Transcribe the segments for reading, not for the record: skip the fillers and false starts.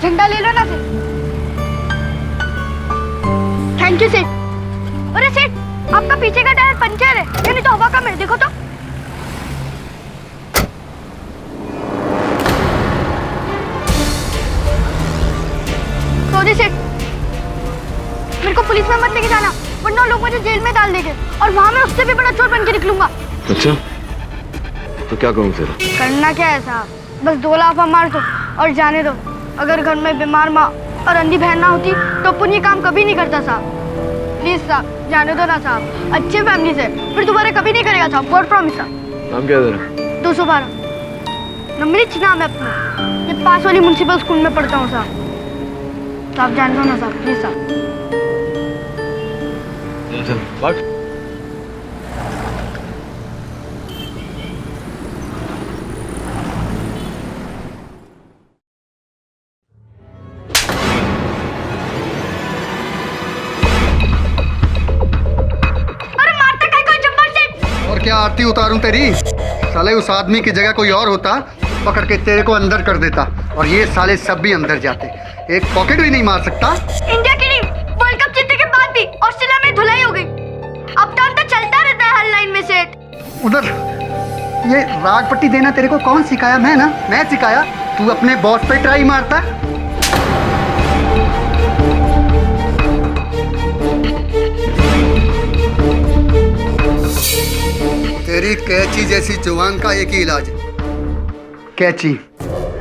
झंडा ले लो ना सेठ। थैंक यू सेठ। अरे सेठ, आपका पीछे का टायर पंचर है, ये नहीं तो हवा कम है, देखो तो। सॉरी सेठ, मेरे को पुलिस में मत लेके जाना, वरना लोग मुझे जेल में डाल देंगे और वहां मैं उससे भी बड़ा चोर बन के निकलूंगा। अच्छा, तो क्या करूं फिर? करना क्या है साहब, बस 2 लाफा मार दो और जाने दो। अगर घर में बीमार माँ और अंधी बहन ना होती तो पुण्य काम कभी नहीं करता साहब। प्लीज साहब, जाने दो ना साहब, अच्छे फैमिली से, फिर दोबारा कभी नहीं करेगा साहब, गॉड प्रॉमिस साहब। नाम क्या है तेरा? 212 नमृत नाम है अपना, ये पास वाली म्युनिसिपल स्कूल में पढ़ता हूँ साहब। साहब जान दो ना साहब, प्लीज साहब। चल भाग। अरे मारता काय को जब्बर से। और क्या आरती उतारूं तेरी? साले उस आदमी की जगह कोई और होता, पकड़ के तेरे को अंदर कर देता, और ये साले सब भी अंदर जाते। एक पॉकेट भी नहीं मार सकता। इंडिया की टीम वर्ल्ड कप जीतने के बाद भी ऑस्ट्रेलिया में धुलाई हो गई। अप डाउन तो चलता रहता है हर लाइन में सेठ। उधर ये राग पट्टी देना तेरे को कौन सिखाया? मैं सिखाया? तू अपने बॉस पे ट्राई मारता। तेरी कैची जैसी जुबान का एक ही इलाज है, कैची।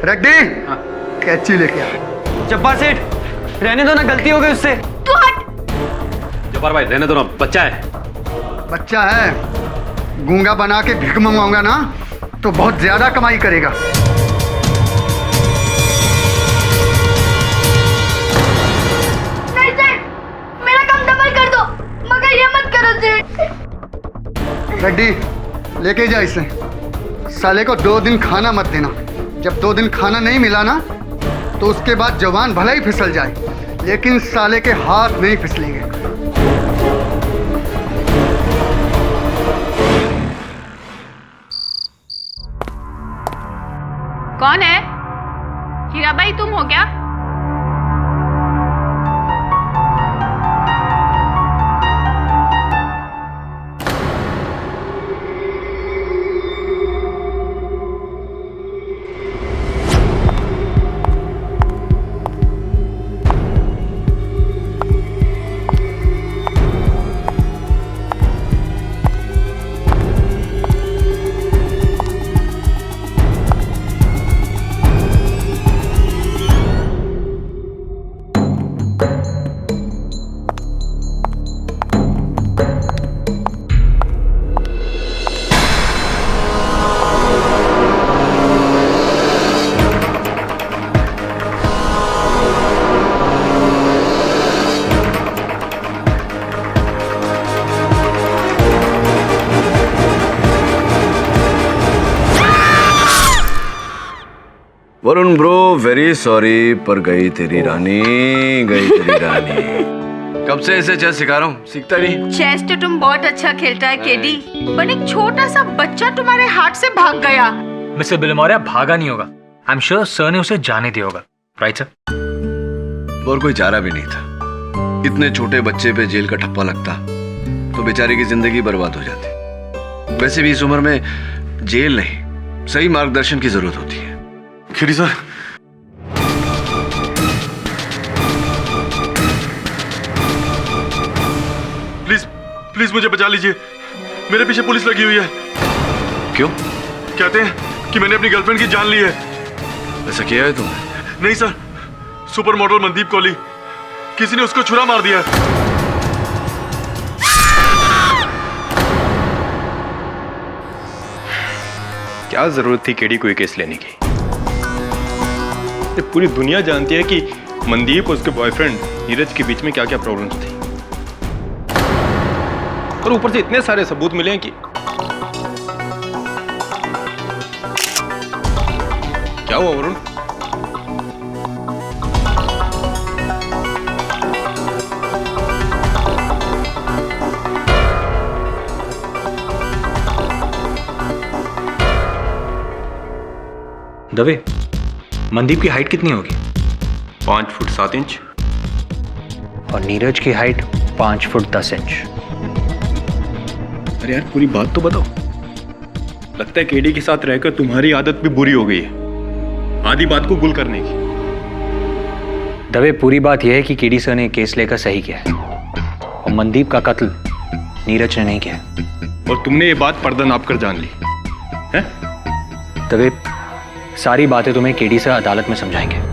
रेड्डी, कैची लेके आ। जब्बार सेठ, रहने दो ना, गलती हो गई उससे। तू हट। जब्बार भाई रहने दो ना, बच्चा है। बच्चा है, गूंगा बना के भिख मंगवाऊंगा ना तो बहुत ज्यादा कमाई करेगा। नहीं सेठ, मेरा काम डबल कर दो, मगर ये मत करो सेठ। रेड्डी, लेके जा इसे। साले को 2 दिन खाना मत देना। जब 2 दिन खाना नहीं मिला ना तो उसके बाद जवान भले ही फिसल जाए, लेकिन साले के हाथ नहीं फिसलेंगे। कौन है? हीराबाई तुम हो क्या? वरुण ब्रो, वेरी सॉरी, पर गई तेरी रानी, गई तेरी रानी। कब से इसे चेस सिखा रहा हूँ, सीखता नहीं। चेस तो तुम बहुत अच्छा खेलता है केडी, पर एक छोटा सा बच्चा तुम्हारे हाथ से भाग गया। मिस्टर बिलमोरिया भागा नहीं होगा, आई एम श्योर सर ने उसे जाने दिया होगा, राइट सर? और कोई चारा भी नहीं था। इतने छोटे बच्चे पे जेल का ठप्पा लगता तो बेचारे की जिंदगी बर्बाद हो जाती। वैसे भी इस उम्र में जेल नहीं, सही मार्गदर्शन की जरूरत होती है। खिड़ी सर, प्लीज प्लीज मुझे बचा लीजिए, मेरे पीछे पुलिस लगी हुई है। क्यों? कहते हैं कि मैंने अपनी गर्लफ्रेंड की जान ली है। ऐसा किया है तुमने? नहीं sir, super model Mandeep Kohli, किसी ने उसको छुरा मार दिया है। क्या जरूरत थी केडी को ये केस लेने की? पूरी दुनिया जानती है कि मनदीप और उसके बॉयफ्रेंड नीरज के बीच में क्या क्या प्रॉब्लम्स थी, और ऊपर से इतने सारे सबूत मिले हैं कि क्या हुआ वरुण? दवे, मनदीप की हाइट कितनी होगी? 5 फुट 7 इंच। और नीरज की हाइट 5 फुट 10 इंच। अरे यार पूरी बात तो बताओ। लगता है केडी के साथ रहकर तुम्हारी आदत भी बुरी हो गई है, आधी बात को गुल करने की। दवे, पूरी बात यह है कि केडी सर ने केस लेकर सही किया है और मनदीप का कत्ल नीरज ने नहीं किया। और तुमने ये बात पर्दा नाप कर जान ली है? दवे, सारी बातें तुम्हें केडी सर अदालत में समझाएंगे।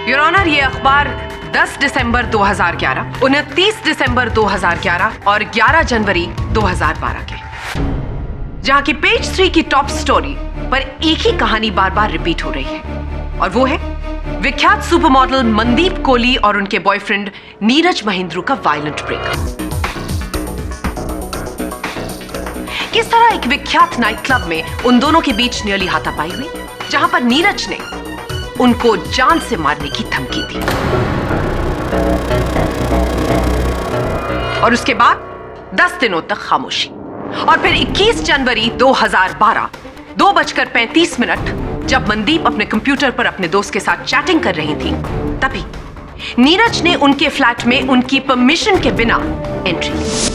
योर ऑनर, ये अखबार 10 दिसंबर 2011, 29 दिसंबर 2011 और 11 जनवरी 2012 के, जहां की पेज 3 की टॉप स्टोरी पर एक ही कहानी बार बार रिपीट हो रही है, और वो है विख्यात सुपर मॉडल मनदीप कोहली और उनके बॉयफ्रेंड नीरज महेंद्रू का वायलेंट ब्रेकअप। किस तरह एक विख्यात नाइट क्लब में उन दोनों के बीच नियरली हाथापाई हुई, जहां पर नीरज ने उनको जान से मारने की धमकी दी, और उसके बाद 10 दिनों तक खामोशी। और फिर 21 जनवरी 2012 2:35 जब मनदीप अपने कंप्यूटर पर अपने दोस्त के साथ चैटिंग कर रही थी, तभी नीरज ने उनके फ्लैट में उनकी परमिशन के बिना एंट्री ली।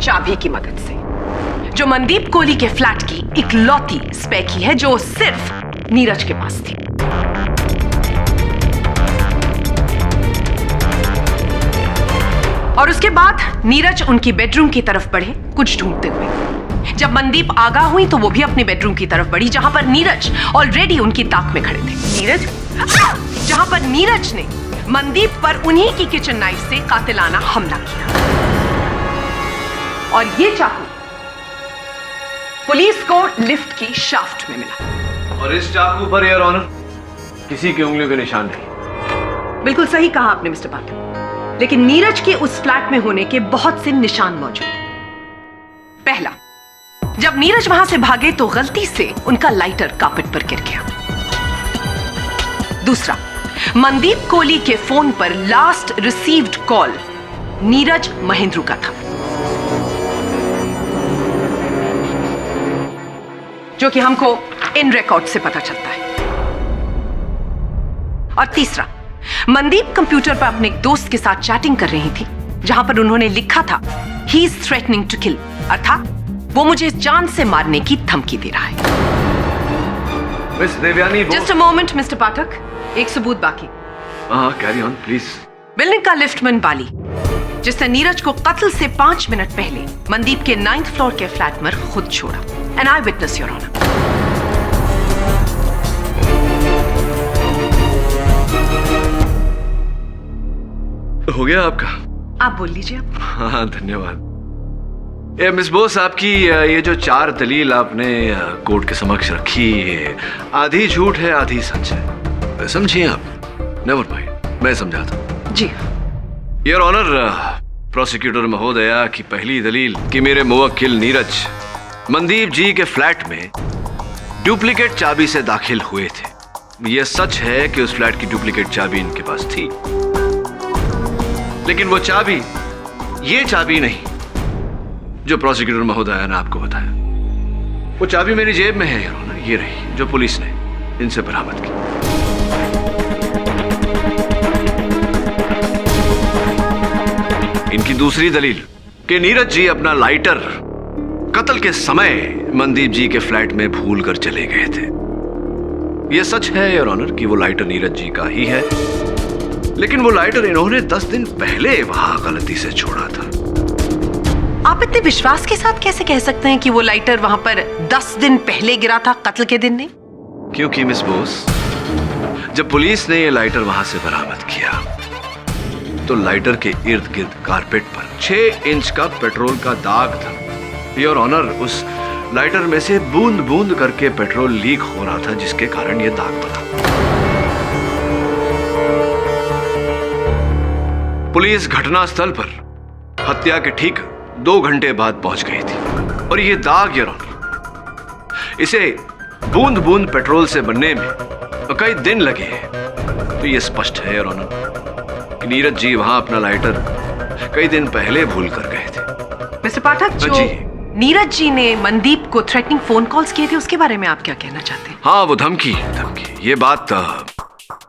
चाबी की मदद से, जो मनदीप कोहली के फ्लैट की इकलौती स्पेयर की है, जो सिर्फ नीरज के पास थी। और उसके बाद नीरज उनकी बेडरूम की तरफ बढ़े कुछ ढूंढते हुए। जब मनदीप आगाह हुई तो वो भी अपनी बेडरूम की तरफ बढ़ी, जहां पर नीरज ऑलरेडी उनकी ताक में खड़े थे। जहां पर नीरज ने मनदीप पर उन्हीं की किचन नाइफ से कातिलाना हमला किया, और ये चाकू पुलिस को लिफ्ट की शाफ्ट में मिला। और इस चाकू पर योर ऑनर किसी की उंगलियों के निशान नहीं। बिल्कुल सही कहा आपने मिस्टर पाठक, लेकिन नीरज के उस फ्लैट में होने के बहुत से निशान मौजूद हैं। पहला, जब नीरज वहां से भागे तो गलती से उनका लाइटर कार्पेट पर गिर गया। दूसरा, मनदीप कोहली के फोन पर last received call Neeraj Mahendru का था, जो कि हमको इन रिकॉर्ड से पता चलता है। और तीसरा, मनदीप कंप्यूटर पर अपने एक दोस्त के साथ चैटिंग कर रही थी, जहां पर उन्होंने लिखा था he is threatening to kill, अर्थात वो मुझे जान से मारने की धमकी दे रहा है। Miss Devyani, just a moment mister Pathak, एक सबूत बाकी। हाँ, कैरी ऑन प्लीज। बिल्डिंग का लिफ्टमैन बाली, जिसने नीरज को कत्ल से 5 मिनट पहले मनदीप के 9th फ्लोर के फ्लैट में खुद छोड़ा। An eyewitness your honour. हो गया आपका? आप बोल लीजिए। हाँ, धन्यवाद। मिस बोस, आपकी ये जो 4 दलील आपने कोर्ट के समक्ष रखी है, आधी झूठ है आधी सच है, समझिए आप। नेवर माइंड, मैं समझाता। जी योर ऑनर, प्रोसिक्यूटर महोदया की पहली दलील कि मेरे मुवक्किल नीरज मनदीप जी के फ्लैट में डुप्लीकेट चाबी से दाखिल हुए थे। यह सच है कि उस फ्लैट की डुप्लीकेट चाबी इनके पास थी, लेकिन वो चाबी ये चाबी नहीं जो प्रोसिक्यूटर महोदया ने आपको बताया। वो चाबी मेरी जेब में है योर ऑनर, ये रही जो पुलिस ने इनसे बरामद की। इनकी दूसरी दलील कि नीरज जी अपना लाइटर कत्ल के समय मनदीप जी के फ्लैट में भूल कर चले गए थे। यह सच है योर ऑनर कि वो लाइटर नीरज जी का ही है, लेकिन वो लाइटर इन्होंने 10 दिन पहले वहां गलती से छोड़ा था। आप इतने विश्वास के साथ कैसे कह सकते हैं कि वो लाइटर वहां पर 10 दिन पहले गिरा था, कत्ल के दिन नहीं? क्योंकि मिस बोस, जब पुलिस ने ये लाइटर वहां से बरामद किया तो लाइटर के इर्द गिर्द कारपेट पर 6 इंच का पेट्रोल का दाग था। योर ऑनर, उस लाइटर में से बूंद बूंद करके पेट्रोल लीक हो रहा था, जिसके कारण यह दाग बना। पुलिस घटनास्थल पर हत्या के ठीक 2 घंटे बाद पहुंच गई थी और ये दाग योर ऑनर, इसे बूंद बूंद पेट्रोल से बनने में कई दिन लगे हैं। तो ये स्पष्ट है योर ऑनर कि नीरज जी वहां अपना लाइटर कई दिन पहले भूल कर गए थे। मिस्टर पाठक, जो नीरज जी ने मनदीप को थ्रेटनिंग फोन कॉल्स किए थे उसके बारे में आप क्या कहना चाहते हैं? हाँ, वो धमकी ये बात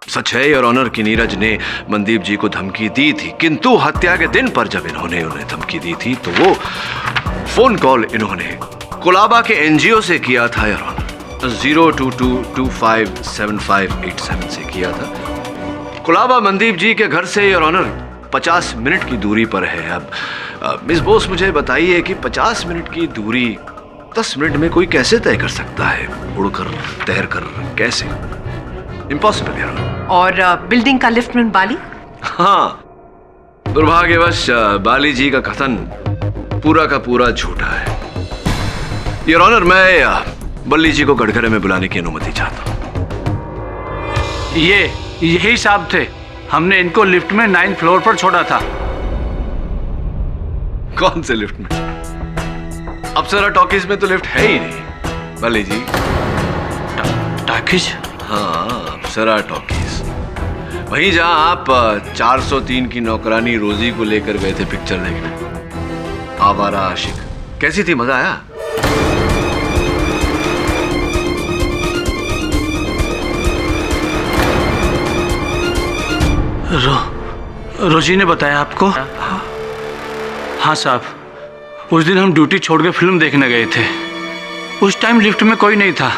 सच है योर ऑनर कि नीरज ने मनदीप जी को धमकी दी थी, किंतु हत्या के दिन पर जब इन्होंने उन्हें धमकी दी थी तो वो फोन कॉल इन्होंने कोलाबा के एनजीओ से किया था योर ऑनर, 022257587 से किया था। कोलाबा मनदीप जी के घर से योर ऑनर 50 मिनट की दूरी पर है। अब मिस बोस मुझे बताइए कि 50 मिनट की दूरी 10 मिनट में कोई कैसे तय कर सकता है? उड़कर, तैरकर, कैसे? इम्पॉसिबल यार। और बिल्डिंग का लिफ्टमैन बाली? हाँ, दुर्भाग्यवश बाली जी का कथन पूरा का पूरा झूठा है योर ऑनर। मैं बल्ली जी को गड़गड़े में बुलाने की अनुमति चाहता हूँ। यही साहब थे, हमने इनको लिफ्ट में 9th फ्लोर पर छोड़ा था। कौन से लिफ्ट में? अप्सरा टॉकीज में तो लिफ्ट है ही नहीं बल्ली जी। टॉकीज? हाँ, अप्सरा टॉकीज, वहीं जहां आप 403 की नौकरानी रोजी को लेकर गए थे पिक्चर देखने। आवारा आशिक कैसी थी, मजा आया? रोजी ने बताया आपको? हाँ साहब, उस दिन हम ड्यूटी छोड़ के फिल्म देखने गए थे। उस टाइम लिफ्ट में कोई नहीं था।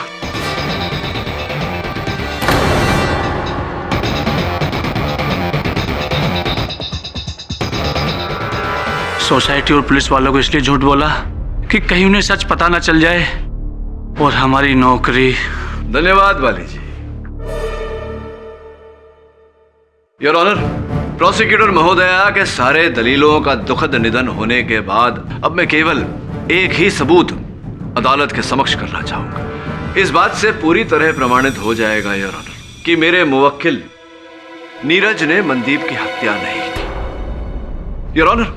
सोसाइटी और पुलिस वालों को इसलिए झूठ बोला कि कहीं उन्हें सच पता ना चल जाए और हमारी नौकरी। धन्यवाद बाली जी। योर ऑनर, प्रोसिक्यूटर महोदया के सारे दलीलों का दुखद निधन होने के बाद अब मैं केवल एक ही सबूत अदालत के समक्ष करना चाहूंगा। इस बात से पूरी तरह प्रमाणित हो जाएगा योर ऑनर कि मेरे मुवक्किल नीरज ने मनदीप की हत्या नहीं की। योर ऑनर,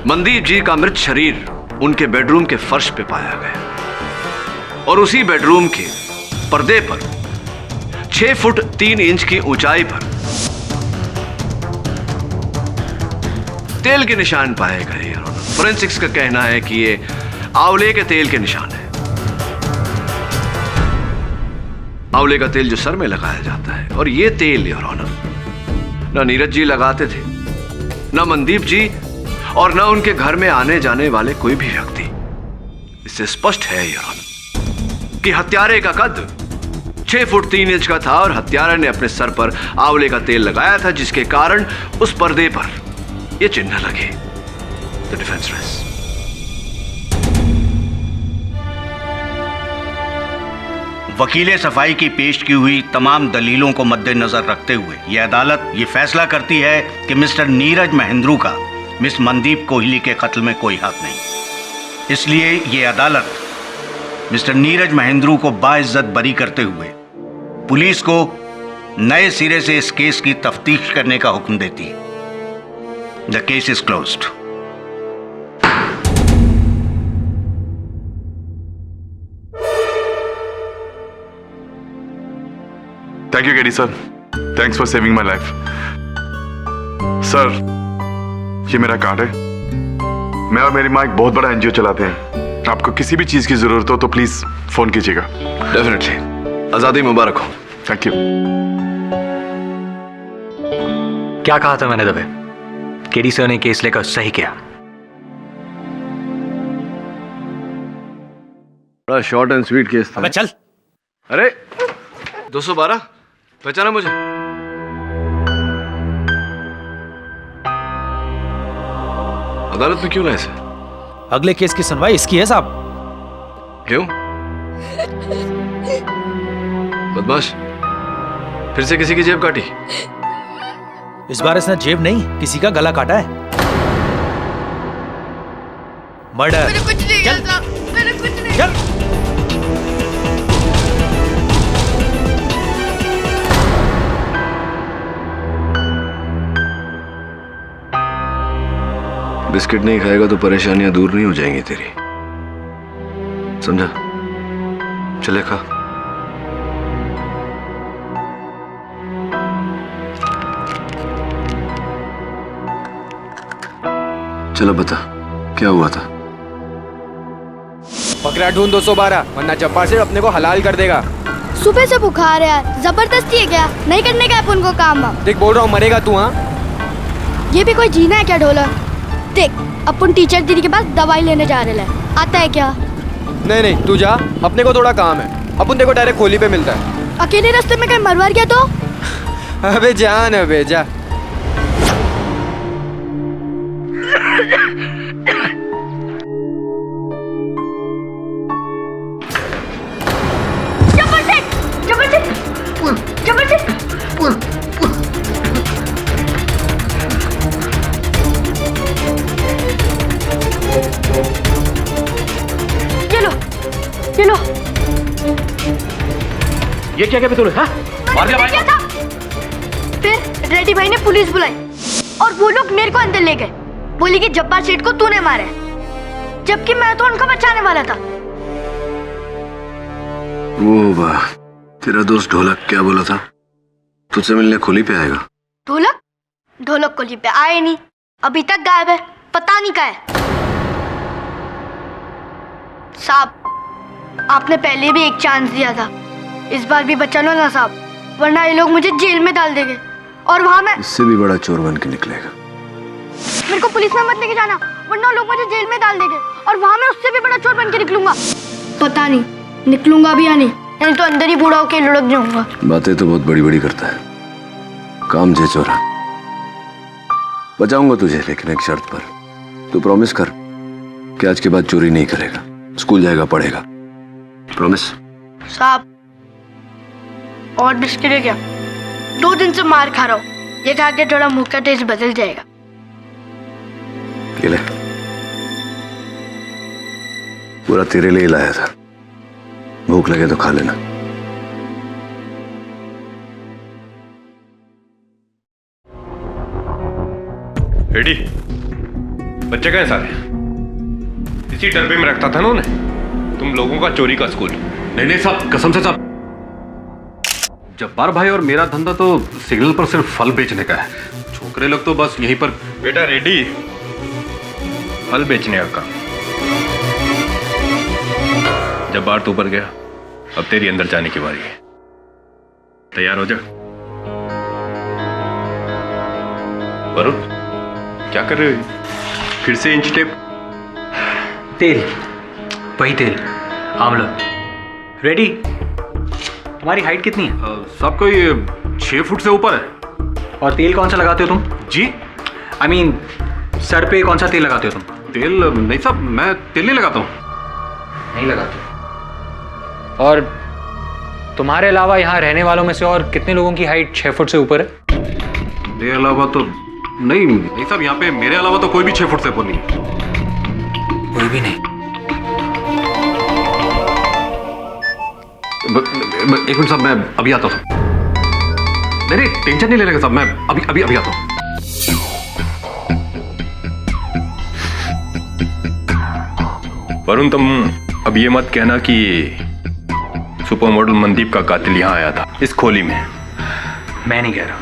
मनदीप जी का मृत शरीर उनके बेडरूम के फर्श पे पाया गया और उसी बेडरूम के पर्दे पर 6 फुट 3 इंच की ऊंचाई पर तेल के निशान पाए गए। फोरेंसिक्स का कहना है कि ये आंवले के तेल के निशान है। आंवले का तेल जो सर में लगाया जाता है, और ये तेल योर ऑनर ना नीरज जी लगाते थे, ना मनदीप जी, और ना उनके घर में आने जाने वाले कोई भी व्यक्ति। इससे स्पष्ट है योर ऑनर कि हत्यारे का कद 6 फुट 3 इंच का था और हत्यारे ने अपने सर पर आंवले का तेल लगाया था, जिसके कारण उस पर्दे पर ये चिन्ह लगे। The defence race. वकीले सफाई की पेश की हुई तमाम दलीलों को मद्देनजर रखते हुए यह अदालत ये फैसला करती है कि मिस्टर नीरज महेंद्रू का मिस मनदीप कोहली के कत्ल में कोई हक नहीं। इसलिए ये अदालत मिस्टर नीरज महेंद्रू को बाइज्जत बरी करते हुए पुलिस को नए सिरे से इस केस की तफ्तीश करने का हुक्म देती है। The case is closed. Thank you KD sir, thanks for saving my life. Sir, ये मेरा कार्ड है। मैं और मेरी माँ एक बहुत बड़ा एनजीओ चलाते हैं। आपको किसी भी चीज की जरूरत हो तो प्लीज फोन कीजिएगा। डेफिनेटली। आजादी मुबारक हो। Thank you. क्या कहा था मैंने दबे? केडी सर ने केस लेकर सही किया। बड़ा शॉर्ट एंड स्वीट केस था। अबे चल। अरे 212 पहचाना मुझे? अदालत में क्यों लाए इसे? अगले केस की सुनवाई इसकी है साहब। क्यों? बदमाश, फिर से किसी की जेब काटी? इस बार इसने जेब नहीं, किसी का गला काटा है। मर्डर। मैंने कुछ नहीं किया साहब, मैंने कुछ नहीं। चल। बिस्किट नहीं खाएगा तो परेशानियां दूर नहीं हो जाएंगी तेरी, समझा? चले खा। चलो बता क्या हुआ था? पकड़ा ढूंढ 212, वरना जब्बार से अपने को हलाल कर देगा। सुबह से बुखार है यार, जबरदस्ती है क्या? नहीं करने का अपन को काम। देख बोल रहा हूँ, मरेगा तू। हाँ ये भी कोई जीना है क्या ढोलक? देख अपन टीचर दीदी के पास दवाई लेने जा रहे हैं, आता है क्या? नहीं नहीं तू जा, अपने को थोड़ा काम है। अपन देखो डायरेक्ट खोली पे मिलता है। अकेले रास्ते में कहीं मरवार गया तो? अबे जान, अबे जा। ये लो। ये क्या क्या तूने? हाँ? मार दिया भाई को। फिर रेड्डी भाई ने पुलिस बुलाई और वो लोग मेरे को अंदर ले गए। बोली कि जब्बार सेठ को तूने मारा है, जबकि मैं तो उनको बचाने वाला था। वो वाह, तेरा दोस्त ढोलक क्या बोला था? तुझसे मिलने खोली पे आएगा। ढोलक? ढोलक खोली पे आए नहीं, अभी तक गायब है, पता नहीं कहाँ है। साहब आपने पहले भी एक चांस दिया था, इस बार भी बचा लो ना साहब, वरना ये लोग मुझे जेल में डाल देंगे और वहाँ मैं इससे भी बड़ा चोर बन के निकलेगा। मेरे को पुलिस में मत लेके जाना, वरना लोग मुझे जेल में डाल देंगे और वहाँ मैं उससे भी बड़ा चोर बन के निकलूंगा। पता नहीं निकलूंगा भी या नहीं, यानी तो अंदर ही बूढ़ा होके लुढ़क जाऊंगा। बातें तो बहुत बड़ी बड़ी करता है, काम जे चोरा। बचाऊंगा तुझे, लेकिन एक शर्त पर। तू प्रॉमिस कर कि आज के बाद चोरी नहीं करेगा, स्कूल जाएगा, पढ़ेगा। प्रॉमिस? साहब और बिस्किट है क्या? 2 दिन से मार खा रहा हूँ, ये खा के थोड़ा मुंह का टेस्ट बदल जाएगा। ये ले, पूरा तेरे लिए लाया था, भूख लगे तो खा लेना। रेडी? बच्चे कहाँ हैं सारे? इसी डरबे में रखता था ना उन्हें, तुम लोगों का चोरी का स्कूल। नहीं नहीं साहब, कसम से साहब, जब्बार भाई और मेरा धंधा तो सिग्नल पर सिर्फ फल बेचने का है। छोकरे लोग तो बस यहीं पर। बेटा रेडी, फल बेचने का काम। जब्बार तो ऊपर गया, अब तेरी अंदर जाने की बारी है। तैयार हो जा। वरुण क्या कर रहे हो? फिर से इंच टेप? तेल, वही तेल, आंवला। रेडी? तुम्हारी हाइट कितनी है? साहब कोई 6 फुट से ऊपर है। और तेल कौन सा लगाते हो तुम? जी आई मीन सर पे कौन सा तेल लगाते हो तुम? तेल नहीं साहब, मैं तेल नहीं लगाता हूँ। नहीं लगाते? और तुम्हारे अलावा यहाँ रहने वालों में से और कितने लोगों की हाइट 6 फुट से ऊपर है? मेरे अलावा तो नहीं साहब, यहाँ पे मेरे अलावा तो कोई भी 6 फुट से ऊपर नहीं। कोई भी नहीं? एक मिनट साहब, मैं अभी आता हूँ। नहीं टेंशन नहीं लेने का साहब, मैं अभी आता हूँ। वरुण तुम अब ये मत कहना कि सुपर मॉडल मनदीप का कातिल यहाँ आया था इस खोली में। मैं नहीं कह रहा,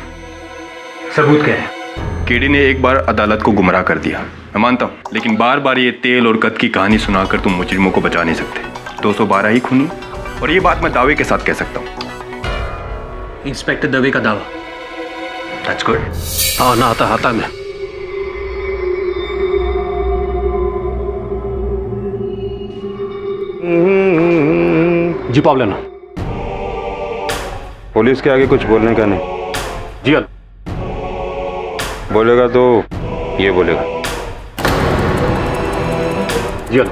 सबूत कह रहे हैं। केडी ने एक बार अदालत को गुमराह कर दिया, मैं मानता हूँ, लेकिन बार बार ये तेल और कद की कहानी सुनाकर तुम मुजरिमों को बचा नहीं सकते। 212 ही खूनी, और ये बात मैं दावे के साथ कह सकता हूँ। इंस्पेक्टर दवे का दावा? That's good. हाँ ना, आता मैं। जी पाव लेना। पुलिस के आगे कुछ बोलने का नहीं। जी अल बोलेगा तो ये बोलेगा। जी अल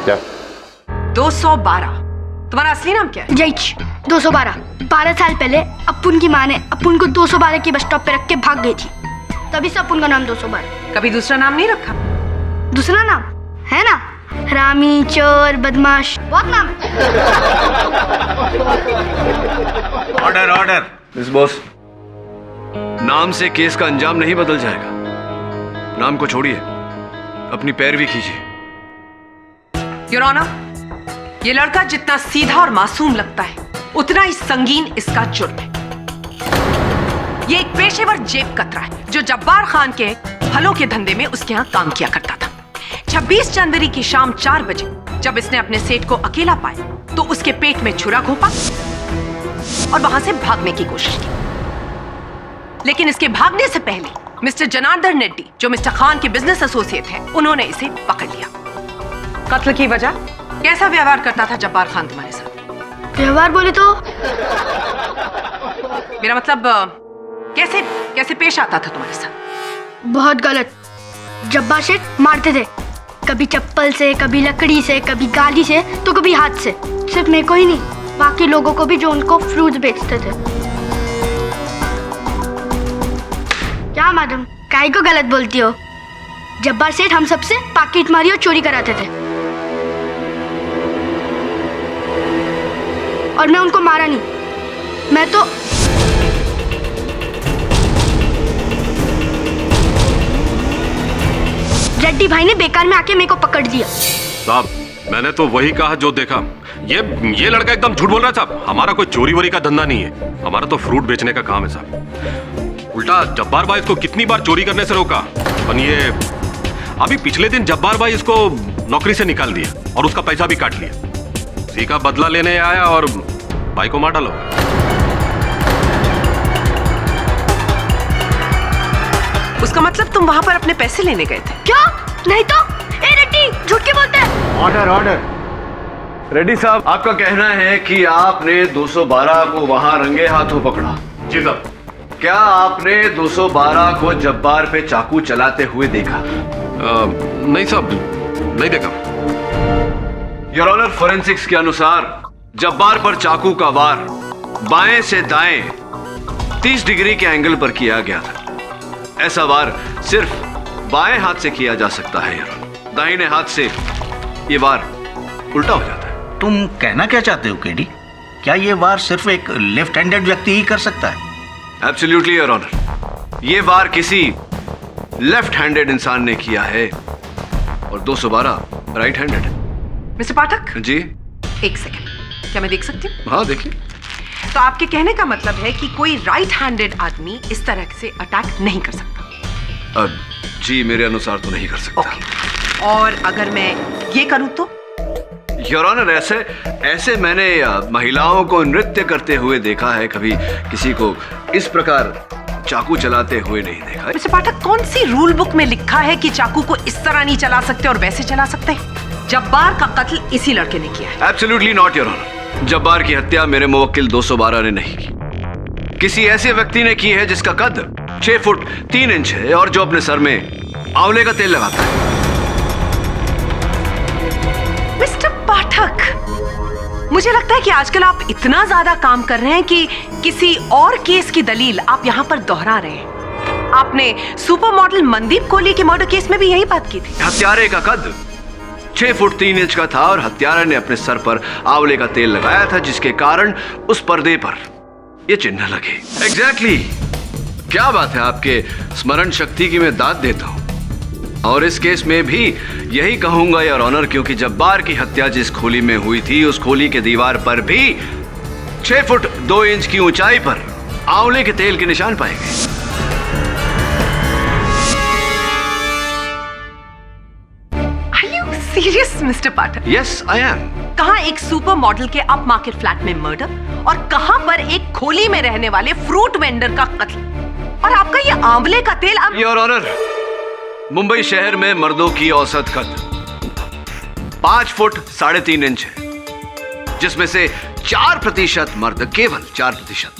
क्या? 212 तुम्हारा असली नाम क्या है? जयच 212। 12 साल पहले अपुन की माँ ने अपुन को 212 की बस स्टॉप पे रख के भाग गई थी, तभी से अपुन का नाम 212। कभी दूसरा नाम नहीं रखा? दूसरा नाम है ना, हरामी, चोर, बदमाश, बहुत नाम है। Order order. मिस बॉस, नाम से केस का अंजाम नहीं बदल जाएगा। नाम को छोड़िए, अपनी पैरवी कीजिए। योर ऑनर, ये लड़का जितना सीधा और मासूम लगता है उतना ही संगीन इसका जुर्म है। ये एक पेशेवर जेब कतरा है जो जब्बार खान के फलों के धंधे में उसके यहां काम किया करता था। 26 जनवरी की शाम 4 बजे जब इसने अपने सेठ को अकेला पाया तो उसके पेट में छुरा घोंपा और वहां से भागने की कोशिश की। लेकिन इसके भागने से पहले मिस्टर जनार्दन रेड्डी, जो मिस्टर खान के बिजनेस एसोसिएट हैं, उन्होंने इसे पकड़ लिया। कत्ल की वजह, कैसा व्यवहार करता था जब्बार खान तुम्हारे साथ? व्यवहार बोले तो मेरा मतलब कैसे कैसे पेश आता था तुम्हारे साथ? बहुत गलत। जब्बार सेठ मारते थे, कभी चप्पल से, कभी लकड़ी से, कभी गाली से, तो कभी हाथ से। सिर्फ मेरे को ही नहीं, बाकी लोगों को भी जो उनको फ्रूट्स बेचते थे। क्या मैडम, काहे को गलत बोलती हो? जब्बार सेठ हम सबसे पाकिट मारी और चोरी कराते थे और मैं उनको मारा नहीं। मैं तो रेड्डी भाई ने बेकार में आके मेरे को पकड़ दिया। साहब, मैंने तो वही कहा जो देखा। ये लड़का एकदम झूठ बोल रहा है साहब। हमारा कोई चोरी वोरी का धंधा नहीं है, हमारा तो फ्रूट बेचने का काम है साहब। उल्टा जब्बार भाई इसको कितनी बार चोरी करने से रोका, पर ये अभी पिछले दिन जब्बार भाई इसको नौकरी से निकाल दिया और उसका पैसा भी काट लिया। उसी का बदला लेने आया और भाई को मार डालो। उसका मतलब तुम वहां पर अपने पैसे लेने गए थे? क्या? नहीं तो। ए रेड्डी, झूठ क्यों बोलते हैं? Order order. रेड्डी साहब, आपका कहना है कि आपने 212 को वहां रंगे हाथों पकड़ा? जी साहब। क्या आपने 212 को जब्बार पे चाकू चलाते हुए देखा? नहीं साहब, नहीं देखा। योर ऑनर, फोरेंसिक्स के अनुसार जब्बार पर चाकू का वार बाएं से दाएं 30 डिग्री के एंगल पर किया गया था। ऐसा वार सिर्फ बाएं हाथ से किया जा सकता है योर ऑनर। दाहिने हाथ से ये वार उल्टा हो जाता है। तुम कहना क्या चाहते हो केडी? क्या ये वार सिर्फ एक लेफ्ट हैंडेड व्यक्ति ही कर सकता है? एब्सोल्युटली योर ऑनर, ये वार किसी लेफ्ट हैंडेड इंसान ने किया है और 212 राइट हैंडेड है। मिस्टर पाठक जी, एक सेकंड, क्या मैं देख सकती हूँ? हाँ देखिए। तो आपके कहने का मतलब है कि कोई राइट हैंडेड आदमी इस तरह से अटैक नहीं कर सकता? जी, मेरे अनुसार तो नहीं कर सकता। और अगर मैं ये करूं तो? योर ऑनर, ऐसे मैंने महिलाओं को नृत्य करते हुए देखा है, कभी किसी को इस प्रकार चाकू चलाते हुए नहीं देखा है। मिस्टर पाठक, कौन सी रूल बुक में लिखा है कि चाकू को इस तरह नहीं चला सकते और वैसे चला सकते? जब्बार का कत्ल इसी लड़के ने किया है। Absolutely not your honour. Jabbar की हत्या मेरे मुवक्किल 212 ने नहीं की, किसी ऐसे व्यक्ति ने की है जिसका कद 6 फुट 3 इंच है और जो अपने सर में आंवले का तेल लगाता है। मिस्टर पाठक, मुझे लगता है कि आजकल आप इतना ज्यादा काम कर रहे हैं कि किसी और केस की दलील आप यहाँ पर दोहरा रहे हैं। आपने सुपर मॉडल मनदीप कोहली के मर्डर केस में भी यही बात की थी। हत्यारे का कद 6 फुट 3 इंच का था और हत्यारा ने अपने सर पर आंवले का तेल लगाया था, जिसके कारण उस पर्दे पर ये चिन्ह लगे। एग्जैक्टली। क्या बात है, आपके स्मरण शक्ति की मैं दाद देता हूं। और इस केस में भी यही कहूंगा योर ऑनर, क्योंकि जब्बार की हत्या जिस खोली में हुई थी उस खोली के दीवार पर भी 6 फुट 2 इंच की ऊंचाई पर आंवले के तेल के निशान पाए गए। Serious mister Pathak? Yes I am. कहां एक सुपर मॉडल के अप मार्केट फ्लैट में मर्डर और कहां पर एक खोली में रहने वाले फ्रूट वेंडर का कत्ल, और आपका ये आंवले का तेल। योर ऑनर, मुंबई शहर में मर्दों की औसत कद 5 फुट 3.5 इंच है, जिसमें से 4% मर्द, केवल 4%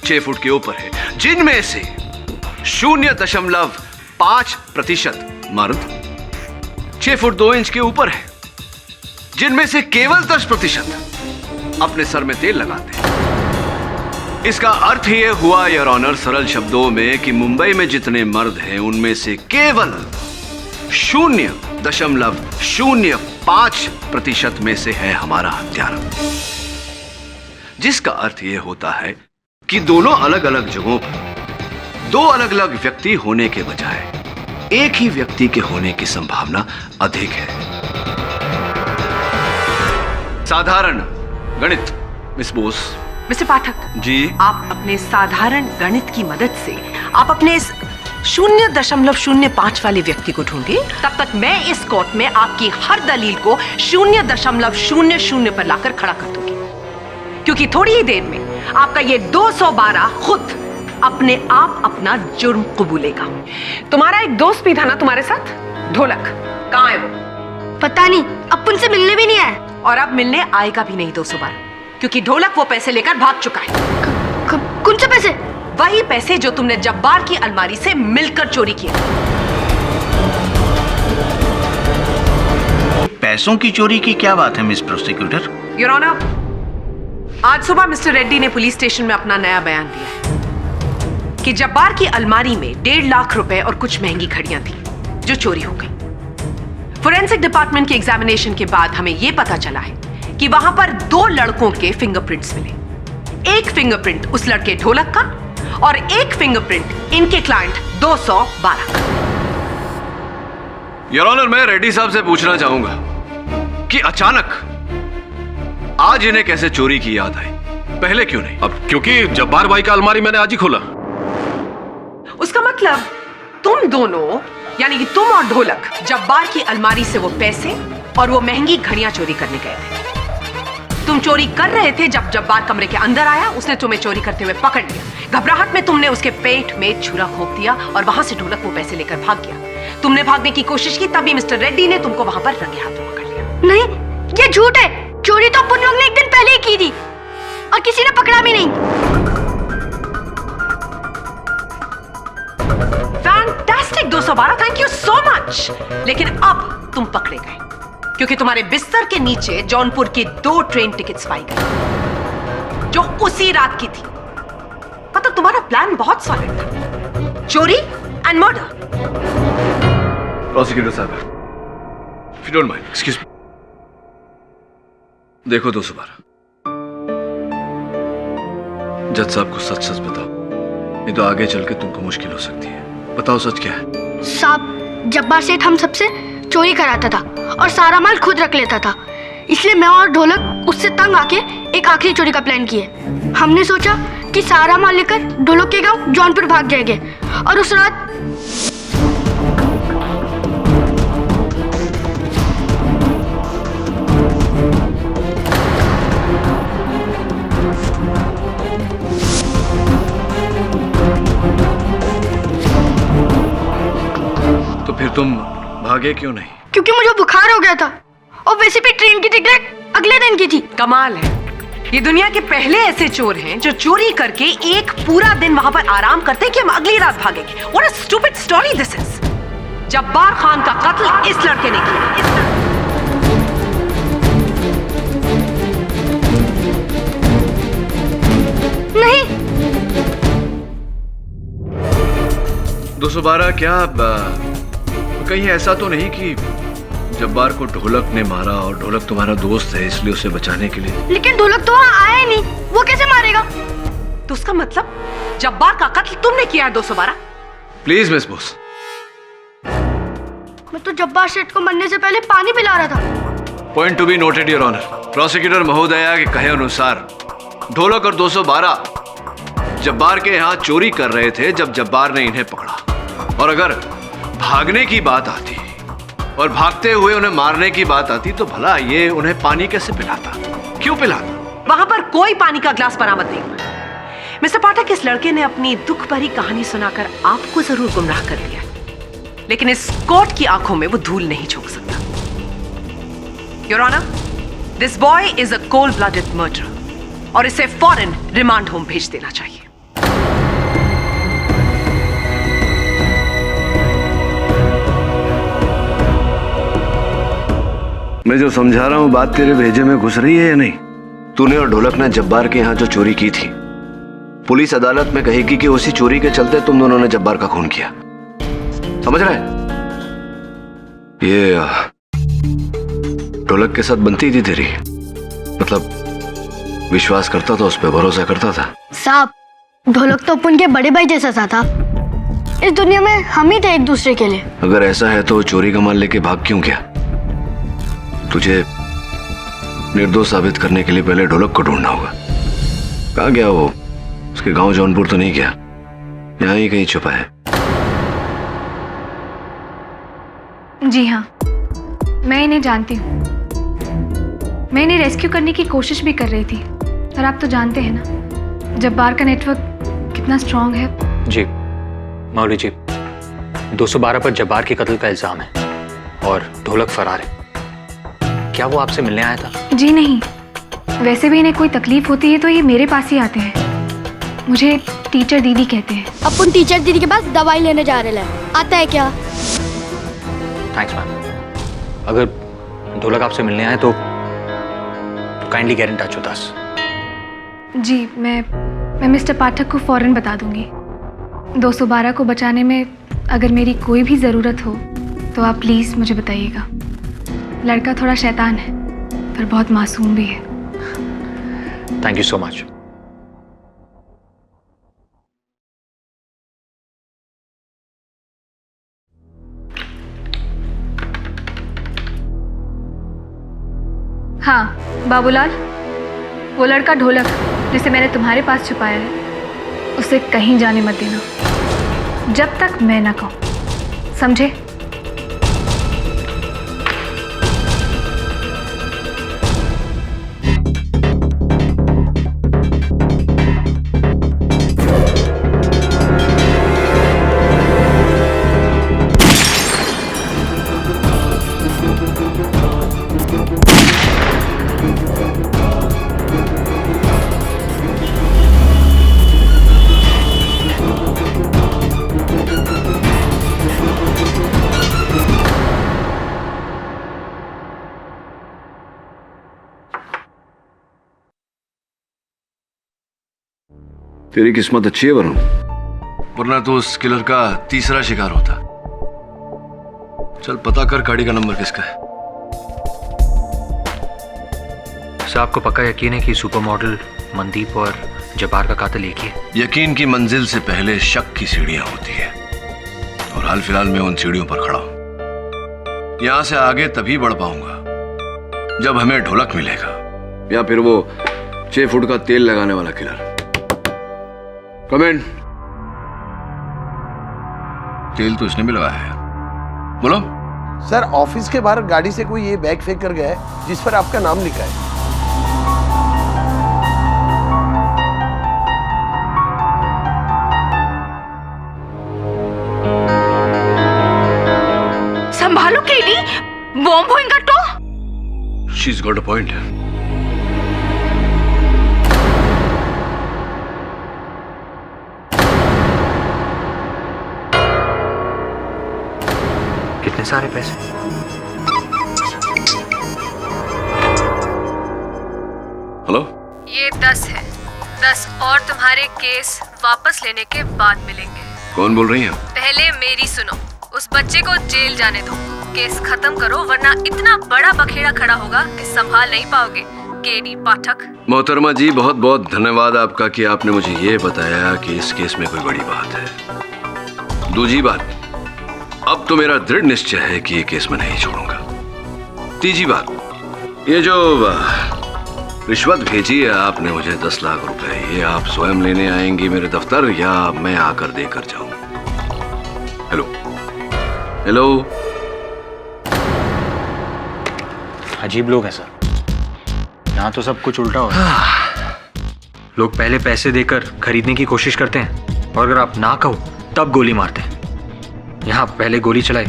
6 फुट के ऊपर है, जिनमें से 0.5% मर्द 6 फुट 2 इंच के ऊपर है, जिनमें से केवल 10% अपने सर में तेल लगाते हैं। इसका अर्थ यह हुआ योर ऑनर, सरल शब्दों में, कि मुंबई में जितने मर्द हैं उनमें से केवल 0.05% में से है हमारा हत्यारा, जिसका अर्थ यह होता है कि दोनों अलग अलग जगहों पर दो अलग अलग व्यक्ति होने के बजाय एक ही व्यक्ति के होने की संभावना अधिक है। साधारण गणित मिस बोस। मिस्टर पाठक जी, आप अपने साधारण गणित की मदद से आप अपने इस 0.05 वाले व्यक्ति को ढूंढे, तब तक मैं इस कोर्ट में आपकी हर दलील को 0.00 पर लाकर खड़ा कर दूंगी, क्योंकि थोड़ी ही देर में आपका ये 212 खुद अपने आप अपना जुर्म कबूलेगा। तुम्हारा एक दोस्त भी था ना तुम्हारे साथ, ढोलक, कहाँ है वो? पता नहीं, अब उनसे मिलने भी नहीं आया। और अब मिलने आएगा भी नहीं 212, क्योंकि ढोलक वो पैसे लेकर भाग चुका है। कौन से पैसे? वही पैसे जो तुमने जब्बार की अलमारी से मिलकर चोरी किए। पैसों की चोरी की क्या बात है मिस प्रोसिक्यूटर? योर ऑनर, आज सुबह मिस्टर रेड्डी ने पुलिस स्टेशन में अपना नया बयान दिया कि जब्बार की अलमारी में 1.5 लाख रुपए और कुछ महंगी घड़ियां थी जो चोरी हो गई। फोरेंसिक डिपार्टमेंट के एग्जामिनेशन के बाद हमें यह पता चला है कि वहां पर 2 लड़कों के फिंगरप्रिंट्स मिले। एक फिंगरप्रिंट उस लड़के ढोलक का और एक फिंगरप्रिंट इनके क्लाइंट 212 का। योर ऑनर, मैं रेड्डी साहब से पूछना चाहूंगा कि अचानक आज इन्हें कैसे चोरी की याद आई, पहले क्यों नहीं? अब क्योंकि जब्बार भाई का अलमारी मैंने आज ही खोला। उसका मतलब तुम दोनों, यानी कि तुम और ढोलक, जब्बार की अलमारी से वो पैसे और वो महंगी घड़ियां चोरी करने गए थे। तुम चोरी कर रहे थे जब जब्बार कमरे के अंदर आया, उसने तुम्हें चोरी करते हुए पकड़ लिया। घबराहट में तुमने उसके पेट में छुरा घोंप दिया और वहां से ढोलक वो पैसे लेकर भाग गया। तुमने भागने की कोशिश की, तभी मिस्टर रेड्डी ने तुमको वहां पर रंगे हाथों पकड़ लिया। नहीं, ये झूठ है। चोरी तो अपन लोग ने एक दिन पहले ही की थी और किसी ने पकड़ा भी नहीं। Fantastic 212, thank you so much. लेकिन अब तुम पकड़े गए क्योंकि तुम्हारे बिस्तर के नीचे जौनपुर की 2 ट्रेन टिकट्स पाई गई जो उसी रात की थी। मतलब तुम्हारा प्लान बहुत सॉलिड था, चोरी एंड मर्डर। प्रोसिक्यूटर साहब, if you don't mind, excuse me. देखो 212, जज साहब को सच सच बताओ, नहीं तो आगे चल के तुमको मुश्किल हो सकती है। बताओ सच क्या है? साहब, जब्बार सेठ हम सबसे चोरी कराता था और सारा माल खुद रख लेता था, इसलिए मैं और ढोलक उससे तंग आके एक आखिरी चोरी का प्लान किए। हमने सोचा कि सारा माल लेकर ढोलक के गांव जौनपुर भाग जाएंगे और उस रात तो फिर तुम भागे क्यों नहीं? क्योंकि मुझे बुखार हो गया था और वैसे भी ट्रेन की टिकट अगले दिन की थी। कमाल है, ये दुनिया के पहले ऐसे चोर हैं जो चोरी करके एक पूरा दिन वहां पर आराम करते हैं कि हम अगली रात भागेंगे। What a stupid story this is। Jabbar Khan का कत्ल इस लड़के ने किया। नहीं। 212, क्या कहीं ऐसा तो नहीं कि जब्बार को ढोलक ने मारा और ढोलक तुम्हारा दोस्त है इसलिए उसे बचाने के लिए? लेकिन ढोलक तो वहाँ आया ही नहीं, वो कैसे मारेगा? तो उसका मतलब जब्बार का कत्ल तुमने किया है 212? Please miss Bose. मैं तो जब्बार सेठ को मरने से पहले पानी पिला रहा था। Point to be noted your honour. Prosecutor महोदया के कहे अनुसार ढोलक और 212 जब्बार के यहाँ चोरी कर रहे थे जब जब्बार ने इन्हें पकड़ा। और अगर भागने की बात आती और भागते हुए उन्हें मारने की बात आती तो भला ये उन्हें पानी कैसे पिलाता, क्यों पिलाता? वहां पर कोई पानी का ग्लास बरामद नहीं हुआ। मिस्टर पाठक, इस लड़के ने अपनी दुख भरी कहानी सुनाकर आपको जरूर गुमराह कर दिया, लेकिन इस कोर्ट की आंखों में वो धूल नहीं झोंक सकता। Your honour, this boy is a cold blooded murderer और इसे फौरन रिमांड होम भेज देना चाहिए। मैं जो समझा रहा हूं बात तेरे भेजे में घुस रही है या नहीं? तूने और ढोलक ने जब्बार के यहाँ जो चोरी की थी, पुलिस अदालत में कहेगी कि उसी चोरी के चलते तुम दोनों ने जब्बार का खून किया। समझ रहे? ये ढोलक के साथ बनती थी तेरी, मतलब विश्वास करता था, उस पर भरोसा करता था। साहब, ढोलक तो अपन के बड़े भाई जैसा सा था। इस दुनिया में हम ही थे एक दूसरे के लिए। अगर ऐसा है तो चोरी का माल लेके भाग क्यों गया? तुझे निर्दोष साबित करने के लिए पहले ढोलक को ढूंढना होगा। कहाँ गया वो? उसके गांव जौनपुर तो नहीं गया, यहाँ ही कहीं छुपा है। जी हाँ, मैं इन्हें जानती हूँ। मैं इन्हें रेस्क्यू करने की कोशिश भी कर रही थी, पर आप तो जानते हैं ना जब्बार का नेटवर्क कितना स्ट्रांग है। जी मौलवी जी, 212 पर जब्बार के कत्ल का इल्जाम है और ढोलक फरार है। क्या वो आपसे मिलने आया था? जी नहीं, वैसे भी इन्हें कोई तकलीफ होती है तो ये मेरे पास ही आते हैं। मुझे टीचर दीदी कहते हैं। अपन टीचर दीदी के पास दवाई लेने जा रहे हैं, आता है क्या? Thanks ma'am. अगर ढोलक आपसे मिलने आए तो kindly get in touch with us. जी मैं मिस्टर पाठक को फौरन बता दूंगी। 212 को बचाने में अगर मेरी कोई भी ज़रूरत हो तो आप प्लीज़ मुझे बताइएगा। लड़का थोड़ा शैतान है पर बहुत मासूम भी है। Thank you so much. हाँ बाबूलाल, वो लड़का ढोलक जिसे मैंने तुम्हारे पास छुपाया है, उसे कहीं जाने मत देना जब तक मैं ना कहूं, समझे? तेरी किस्मत अच्छी है वरुण, वरना तो उस किलर का तीसरा शिकार होता। चल पता कर गाड़ी का नंबर किसका है। सर आपको पक्का यकीन है कि सुपर मॉडल मनदीप और जब्बार का कातिल एक ही है? यकीन की मंजिल से पहले शक की सीढ़ियां होती है, और हाल फिलहाल मैं उन सीढ़ियों पर खड़ा हूं। यहां से आगे तभी बढ़ पाऊंगा जब हमें ढोलक मिलेगा, या फिर वो 6 फुट का तेल लगाने वाला किलर। कमेंट। तेल तो इसने भी लगाया है। बोलो सर, ऑफिस के बाहर गाड़ी से कोई ये बैग फेंक कर गया है जिस पर आपका नाम लिखा है। संभालो केडी, बॉम्ब होएगा तो। शीज गॉट अ पॉइंट। कितने सारे पैसे? हेलो, ये 10 है। 10 और तुम्हारे केस वापस लेने के बाद मिलेंगे। कौन बोल रही हैं? पहले मेरी सुनो। उस बच्चे को जेल जाने दो, केस खत्म करो, वरना इतना बड़ा बखेड़ा खड़ा होगा कि संभाल नहीं पाओगे। केडी पाठक। मोहतरमा जी, बहुत बहुत धन्यवाद आपका कि आपने मुझे ये बताया कि इस केस में कोई बड़ी बात है। दूसरी बात, अब तो मेरा दृढ़ निश्चय है कि ये केस मैं नहीं छोड़ूंगा। तीसरी बात, ये जो रिश्वत भेजी है आपने मुझे 10 लाख रुपए, ये आप स्वयं लेने आएंगी मेरे दफ्तर या मैं आकर देकर जाऊं? Hello hello. अजीब लोग हैं सर, यहाँ तो सब कुछ उल्टा हो रहा है। लोग पहले पैसे देकर खरीदने की कोशिश करते हैं और अगर आप ना कहो तब गोली मारते हैं। यहाँ पहले गोली चलाई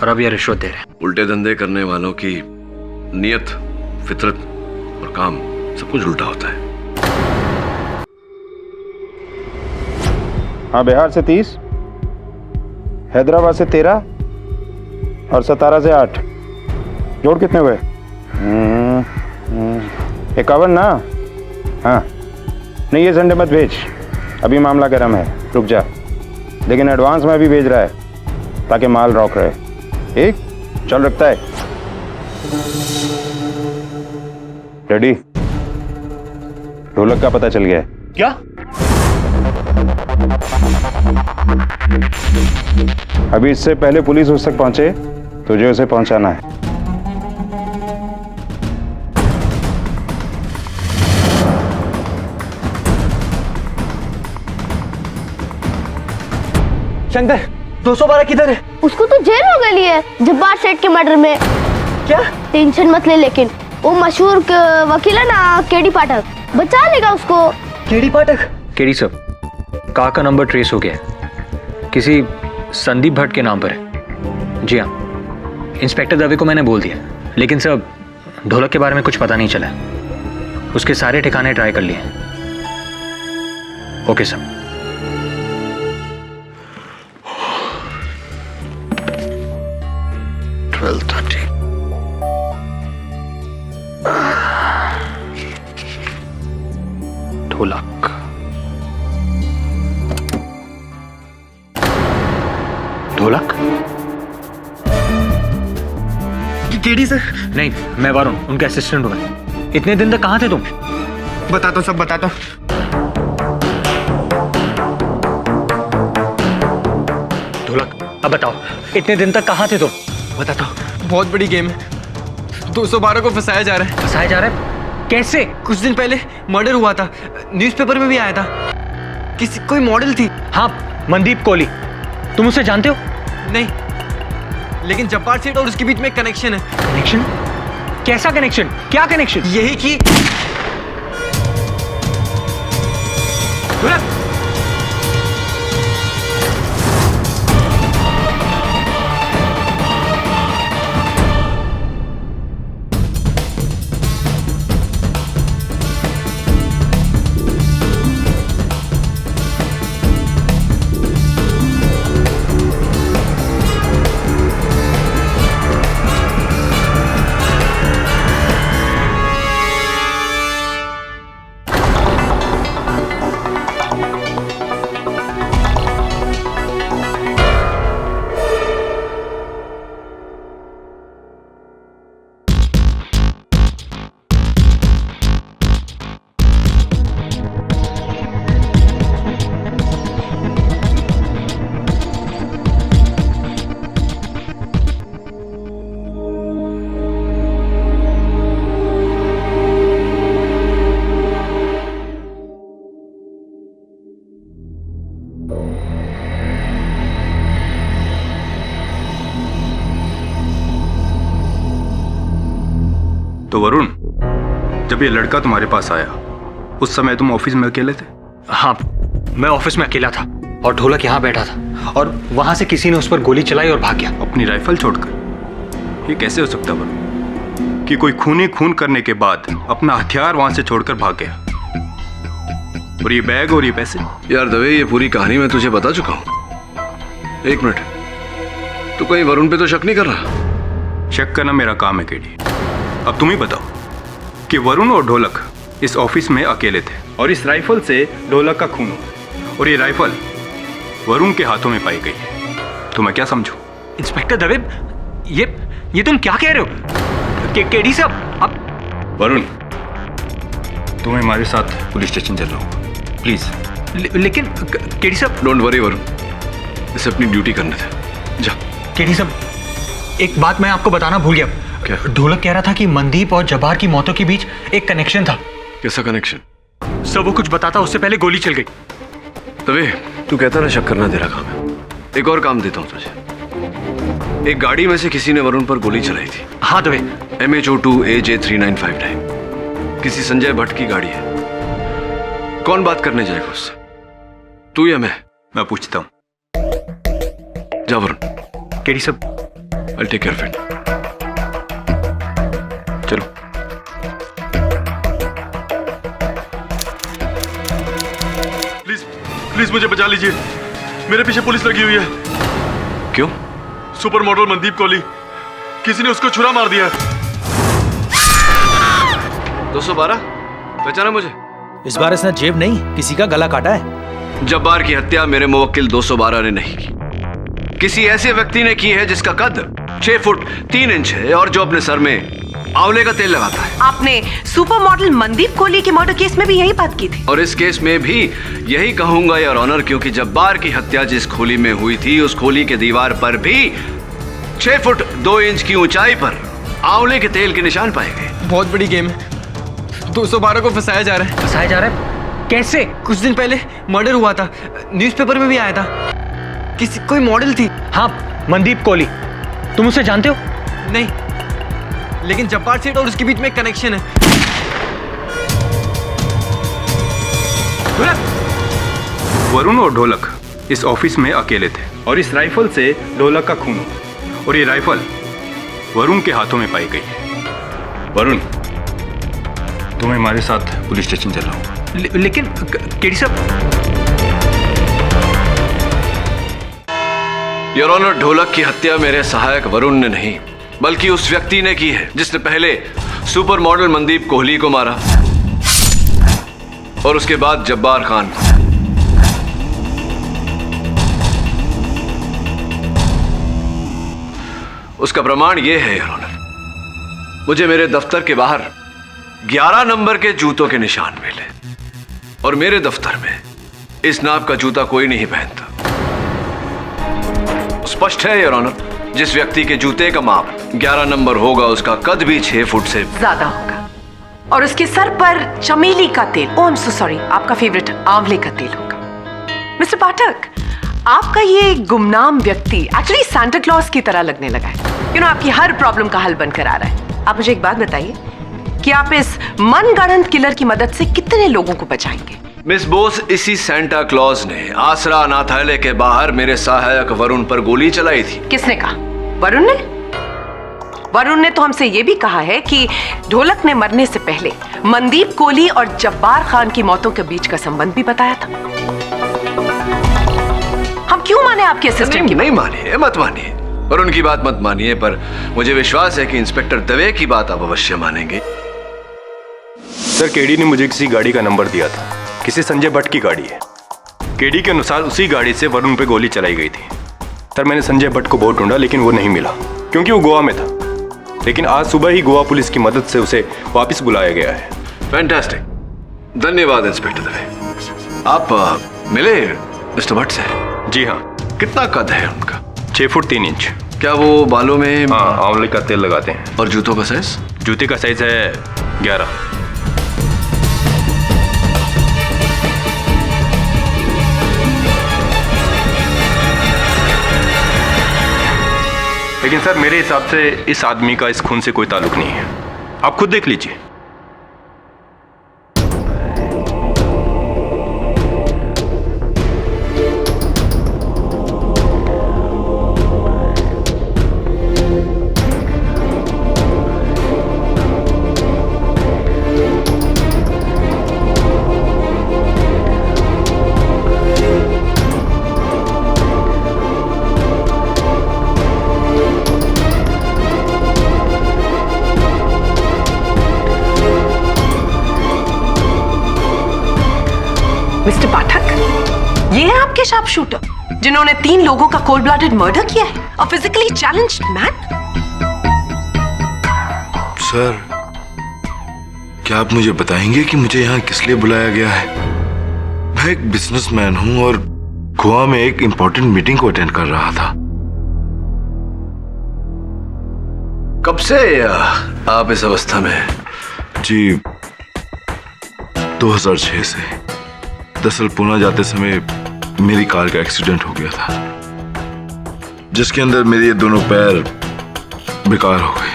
और अब ये रिश्वत दे रहे हैं। उल्टे धंधे करने वालों की नियत, फितरत और काम सब कुछ उल्टा होता है। हाँ, बिहार से 30, हैदराबाद से 13 और 17 से 8। जोड़ कितने हुए? 51 ना? हाँ नहीं, ये संडे मत भेज, अभी मामला गर्म है, रुक जा। लेकिन एडवांस में भी भेज रहा है ताकि माल रॉक रहे। ठीक, चल रखता है। रेडी? ढोलक का पता चल गया है। क्या? अभी इससे पहले पुलिस उस तक पहुंचे तुझे उसे पहुंचाना है। शंकर 212 किधर है? उसको तो जेल हो गई है जब्बार सेठ के मर्डर में। क्या? टेंशन मत ले, लेकिन वो मशहूर वकील है ना केडी पाठक, बचा लेगा उसको। केडी पाठक? केडी साहब, कार का नंबर ट्रेस हो गया है, किसी संदीप भट्ट के नाम पर है। जी हाँ, इंस्पेक्टर दवे को मैंने बोल दिया, लेकिन सर ढोलक के बारे में कुछ पता नहीं चला। उसके सारे ठिकाने ट्राई कर लिए। Okay sir. ढोलक ढोलक केडी सर? नहीं, मैं वरुण, उनके असिस्टेंट हूँ मैं। इतने दिन तक कहाँ थे तुम? बताता सब बताता। ढोलक अब बताओ, इतने दिन तक कहाँ थे तुम? बताता हूँ। बहुत बड़ी गेम है। 212 को फंसाया जा रहा है। फंसाया जा रहा है? कैसे? कुछ दिन पहले मर्डर हुआ था, न्यूज़पेपर में भी आया था। किसी कोई मॉडल थी। हाँ, मनदीप कोहली। तुम उसे जानते हो? नहीं, लेकिन जब्बार सेठ और उसके बीच में एक कनेक्शन है। कनेक्शन? कैसा कनेक्शन? क्या कनेक्शन? यही कि तो वरुण, जब ये लड़का तुम्हारे पास आया उस समय तुम ऑफिस में अकेले थे? हाँ, मैं ऑफिस में अकेला था और ढोलक यहाँ बैठा था और वहां से किसी ने उस पर गोली चलाई और भाग गया। अपनी राइफल छोड़कर? ये कैसे हो सकता वरुण कि कोई खूनी खून करने के बाद अपना हथियार वहां से छोड़कर भाग गया? और ये बैग और ये पैसे? यार दवे, ये पूरी कहानी मैं तुझे बता चुका हूं। एक मिनट, तू कहीं वरुण पे तो शक नहीं कर रहा? शक करना मेरा काम है केडी। अब तुम ही बताओ कि वरुण और ढोलक इस ऑफिस में अकेले थे और इस राइफल से ढोलक का खून हुआ और ये राइफल वरुण के हाथों में पाई गई है, तो मैं क्या समझूं? इंस्पेक्टर दवे, ये तुम क्या कह रहे हो? केडी साहब, अब वरुण, तुम्हें हमारे साथ पुलिस स्टेशन चलना होगा, प्लीज। लेकिन केडी साहब। डोंट वरी वरुण, इसे अपनी ड्यूटी करने थे, जा। केडी साहब, एक बात मैं आपको बताना भूल गया। क्या? ढोलक कह रहा था कि मनदीप और जब्बार की मौतों के बीच एक कनेक्शन था। कैसा कनेक्शन? सर वो कुछ बताता, उससे पहले गोली चल गई। तभी तू कहता ना शक करना तेरा काम है। एक और काम देता हूं तुझे। एक गाड़ी में से किसी ने वरुण पर गोली चलाई थी। हाँ तभी। MH02 AJ3959 किसी संजय भट्ट की गाड़ी है। कौन बात करने जाएगा उससे, तू या मैं? मैं पूछता हूं। जा वरुण। केडी साहब, I'll take care of it. चलो। प्लीज मुझे बचा लीजिए, मेरे पीछे पुलिस लगी हुई है। क्यों? सुपर मॉडल मनदीप कोहली, किसी ने उसको छुरा मार दिया है। 212? पहचाना मुझे? इस बार इसने जेब नहीं, किसी का गला काटा है। जब्बार की हत्या मेरे मुवक्किल 212 ने नहीं की, किसी ऐसे व्यक्ति ने की है जिसका कद 6 फुट 3 इंच है और जो अपने सर में आंवले का तेल लगाता है। आपने सुपर मॉडल मनदीप कोहली के मर्डर केस में भी यही बात की थी। और इस केस में भी यही कहूंगा योर ऑनर, क्योंकि जब्बार की हत्या जिस खोली में हुई थी उस खोली के दीवार पर भी 6 फुट 2 इंच की ऊंचाई पर आंवले के तेल के निशान पाए गए। बहुत बड़ी गेम है। 212 को फंसाया जा रहा है। फंसाया जा रहा है? कैसे? कुछ दिन पहले मर्डर हुआ था, न्यूज़पेपर में भी आया था। किसी कोई मॉडल थी। हाँ, मनदीप कोहली। तुम उसे जानते हो? नहीं, लेकिन जब्बार सेठ और उसके बीच में एक कनेक्शन है। वरुण और ढोलक इस ऑफिस में अकेले थे और इस राइफल से ढोलक का खून हुआ और ये राइफल वरुण के हाथों में पाई गई है। वरुण, तुम्हें हमारे साथ पुलिस स्टेशन चल रहा हूँ। लेकिन केडी साहब। योर ऑनर, ढोलक की हत्या मेरे सहायक वरुण ने नहीं बल्कि उस व्यक्ति ने की है जिसने पहले सुपर मॉडल मनदीप कोहली को मारा और उसके बाद जब्बार खान को। उसका प्रमाण यह है योर ऑनर, मुझे मेरे दफ्तर के बाहर 11 नंबर के जूतों के निशान मिले और मेरे दफ्तर में इस नाप का जूता कोई नहीं पहनता। स्पष्ट है योर ऑनर, जिस व्यक्ति के जूते का माप 11 नंबर होगा उसका कद भी 6 फुट से ज्यादा होगा और उसके सर पर चमेली का तेल, ओह आई एम सो सॉरी, आपका फेवरेट आंवले का तेल होगा। मिस्टर पाठक, आपका ये गुमनाम व्यक्ति एक्चुअली सांता क्लॉज की तरह लगने लगा है। यू नो, आपकी हर प्रॉब्लम का हल बनकर आ रहा है। आप मुझे एक बात बताइए कि आप इस मनगढ़ंत किलर की मदद से कितने लोगों को बचाएंगे? मिस बोस, इसी सांता क्लॉज ने आसरा अनाथालय के बाहर मेरे सहायक वरुण पर गोली चलाई थी। किसने कहा? वरुण ने? वरुण ने तो हमसे यह भी कहा है कि ढोलक ने मरने से पहले मनदीप कोहली और जब्बार खान की मौतों के बीच का संबंध भी बताया था। हम क्यों माने आपके असिस्टेंट की? नहीं मानिए, मत मानिए, वरुण की बात मत मानिए, पर मुझे विश्वास है कि इंस्पेक्टर दवे की बात आप अवश्य मानेंगे। सर, केडी ने मुझे किसी गाड़ी का नंबर दिया था, किसी संजय भट्ट की गाड़ी है। केडी के अनुसार उसी गाड़ी से वरुण पे गोली चलाई गई थी। सर, मैंने संजय भट्ट को बहुत ढूंढा लेकिन वो नहीं मिला क्योंकि वो गोवा में था। लेकिन आज सुबह ही गोवा पुलिस की मदद से उसे वापस बुलाया गया है। फैंटास्टिक, धन्यवाद इंस्पेक्टर दवे। आप मिले मिस्टर भट्ट से? जी हाँ। कितना कद है उनका? 6 फुट 3 इंच। क्या वो बालों में? हाँ, आंवले का तेल लगाते हैं। और जूतों का साइज? जूते का साइज है 11। लेकिन सर, मेरे हिसाब से इस आदमी का इस खून से कोई ताल्लुक नहीं है। आप खुद देख लीजिए। मिस्टर पाठक, ये है आपके शार्प शूटर जिन्होंने 3 लोगों का कोल्ड ब्लडेड मर्डर किया है, अ फिजिकली चैलेंज्ड मैन। सर, क्या आप मुझे बताएंगे कि मुझे यहाँ किस लिए बुलाया गया है? मैं एक बिजनेसमैन हूँ और गोवा में एक इंपॉर्टेंट मीटिंग को अटेंड कर रहा था। कब से आप इस अवस्था में? जी, 2006 से। दरअसल पुणे जाते समय मेरी कार का एक्सीडेंट हो गया था, जिसके अंदर मेरे ये दोनों पैर बेकार हो गए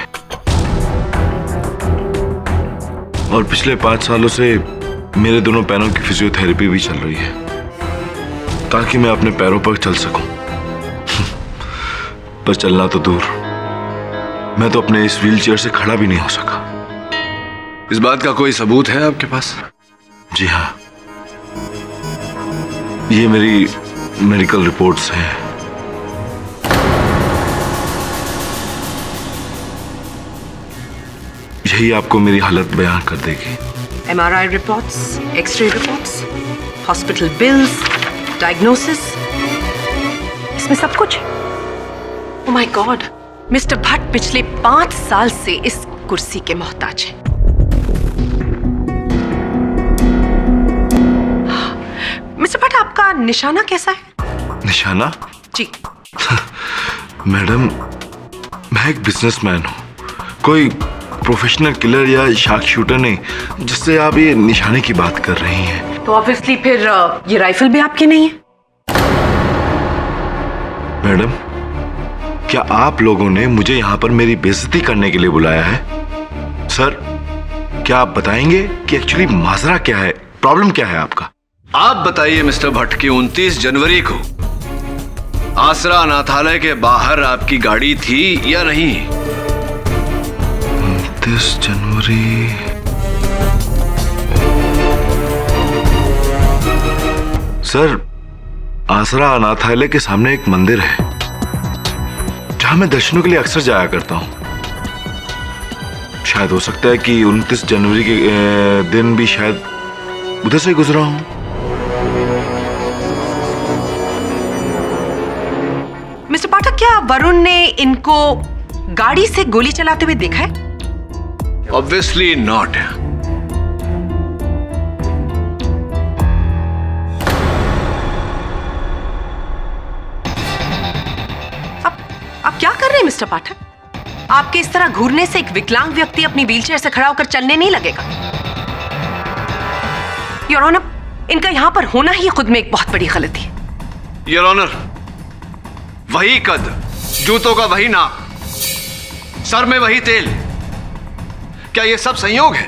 और पिछले 5 सालों से मेरे दोनों पैरों की फिजियोथेरेपी भी चल रही है ताकि मैं अपने पैरों पर चल सकूं। पर चलना तो दूर, मैं तो अपने इस व्हीलचेयर से खड़ा भी नहीं हो सका। इस बात का कोई सबूत है आपके पास? जी हाँ, ये मेरी मेडिकल रिपोर्ट्स हैं। यही आपको मेरी हालत बयान कर देगी। MRI reports, x-ray reports, hospital bills, diagnosis, इसमें सब कुछ। Oh my god, mister Bhatt पिछले 5 साल से इस कुर्सी के मोहताज हैं। मिस्टर भट्ट, आपका निशाना कैसा है? निशाना? जी। मैडम, मैं एक बिजनेसमैन हूँ, कोई प्रोफेशनल किलर या शार्क शूटर नहीं जिससे आप ये निशाने की बात कर रही हैं। तो ऑब्वियसली फिर ये राइफल भी आपकी नहीं है। मैडम, क्या आप लोगों ने मुझे यहाँ पर मेरी बेइज्जती करने के लिए बुलाया है? सर, क्या आप बताएंगे कि एक्चुअली माजरा क्या है, प्रॉब्लम क्या है आपका? आप बताइए मिस्टर भट्ट की 29 जनवरी को आसरा अनाथालय के बाहर आपकी गाड़ी थी या नहीं? 29 जनवरी। सर, आसरा अनाथालय के सामने एक मंदिर है जहां मैं दर्शनों के लिए अक्सर जाया करता हूं। शायद हो सकता है कि 29 जनवरी के दिन भी शायद उधर से गुजरा हूं। मिस्टर पाठक, क्या वरुण ने इनको गाड़ी से गोली चलाते हुए देखा है? Obviously not. आप क्या कर रहे हैं मिस्टर पाठक? आपके इस तरह घूरने से एक विकलांग व्यक्ति अपनी व्हीलचेयर से खड़ा होकर चलने नहीं लगेगा। योर ऑनर, इनका यहां पर होना ही खुद में एक बहुत बड़ी गलती है। योर ऑनर, वही कद, जूतों का वही नाप, सर में वही तेल, क्या ये सब संयोग है?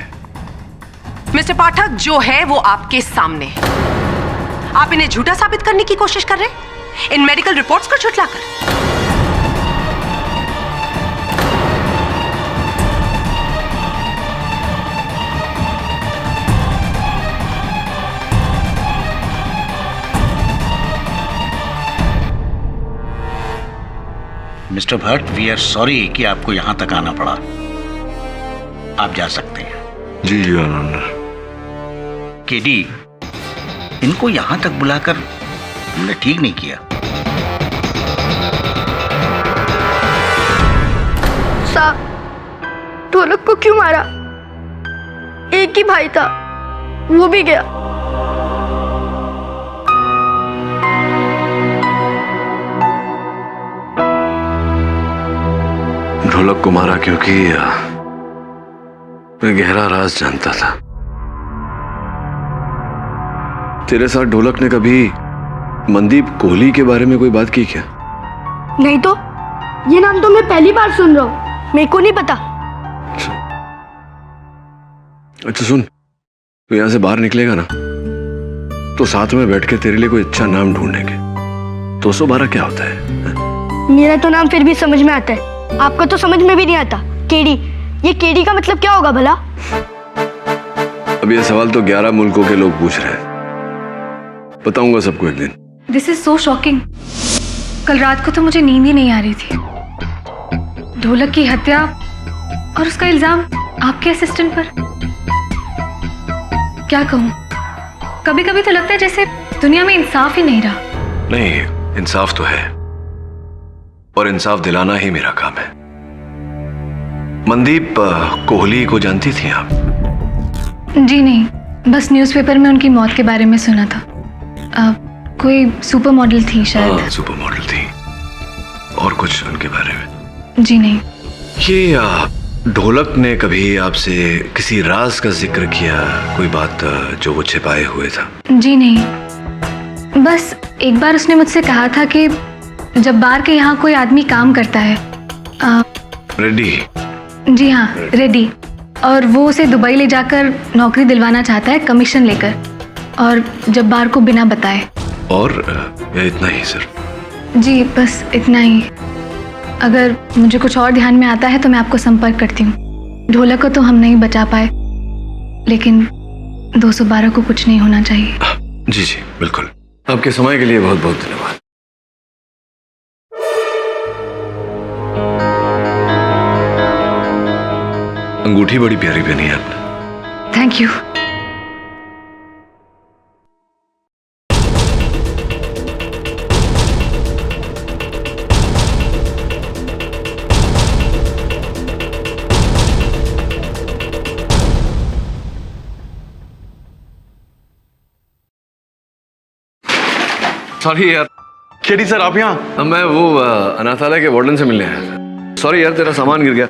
मिस्टर पाठक, जो है वो आपके सामने है। आप इन्हें झूठा साबित करने की कोशिश कर रहे हैं इन मेडिकल रिपोर्ट्स को झुठलाकर। Mister Bhatt, we are sorry कि आपको यहां तक आना पड़ा। आप जा सकते हैं। जी योर ऑनर। केडी, इनको यहां तक बुलाकर हमने ठीक नहीं किया। साहब, ढोलक को क्यों मारा? एक ही भाई था, वो भी गया। ढोलक को मारा क्योंकि मैं गहरा राज जानता था। तेरे साथ ढोलक ने कभी मनदीप कोहली के बारे में कोई बात की क्या? नहीं तो, ये नाम तो मैं पहली बार सुन रहा हूँ, मेरे को नहीं पता। अच्छा सुन, तो यहां से बाहर निकलेगा ना तो साथ में बैठ के तेरे लिए कोई अच्छा नाम ढूंढेंगे। 212 क्या होता है? मेरा तो नाम फिर भी समझ में आता है, आपका तो समझ में भी नहीं आता। केडी, ये केडी का मतलब क्या होगा भला? अब ये सवाल तो 11 मुल्कों के लोग पूछ रहे हैं, बताऊंगा सबको एक दिन। This is so shocking. कल रात को तो मुझे नींद ही नहीं आ रही थी। ढोलक की हत्या और उसका इल्जाम आपके असिस्टेंट पर। क्या कहूँ, कभी कभी तो लगता है जैसे दुनिया में इंसाफ ही नहीं रहा। नहीं, इंसाफ तो है और इंसाफ दिलाना ही मेरा काम है। मनदीप कोहली को जानती थी आप? जी नहीं, बस न्यूज़पेपर में उनकी मौत के बारे में सुना था। कोई सुपर मॉडल थी शायद। सुपर मॉडल थी। और कुछ उनके बारे में? जी नहीं। ये ढोलक ने कभी आपसे किसी राज का जिक्र किया, कोई बात जो वो छिपाए हुए था? जी नहीं, बस एक बार उसने मुझसे कहा था कि जब बार के यहाँ कोई आदमी काम करता है, रेड्डी? जी हाँ, रेड्डी, और वो उसे दुबई ले जाकर नौकरी दिलवाना चाहता है कमीशन लेकर, और जब बार को बिना बताए। और या इतना ही सर? जी बस इतना ही। अगर मुझे कुछ और ध्यान में आता है तो मैं आपको संपर्क करती हूँ। ढोलक को तो हम नहीं बचा पाए, लेकिन 212 को कुछ नहीं होना चाहिए। जी जी बिल्कुल। आपके समय के लिए बहुत बहुत धन्यवाद। अंगूठी बड़ी प्यारी पहनी है आपने। Thank you. सॉरी यार। केडी सर आप यहाँ? मैं वो अनाथालय के वार्डन से मिलने आया। सॉरी यार, तेरा सामान गिर गया।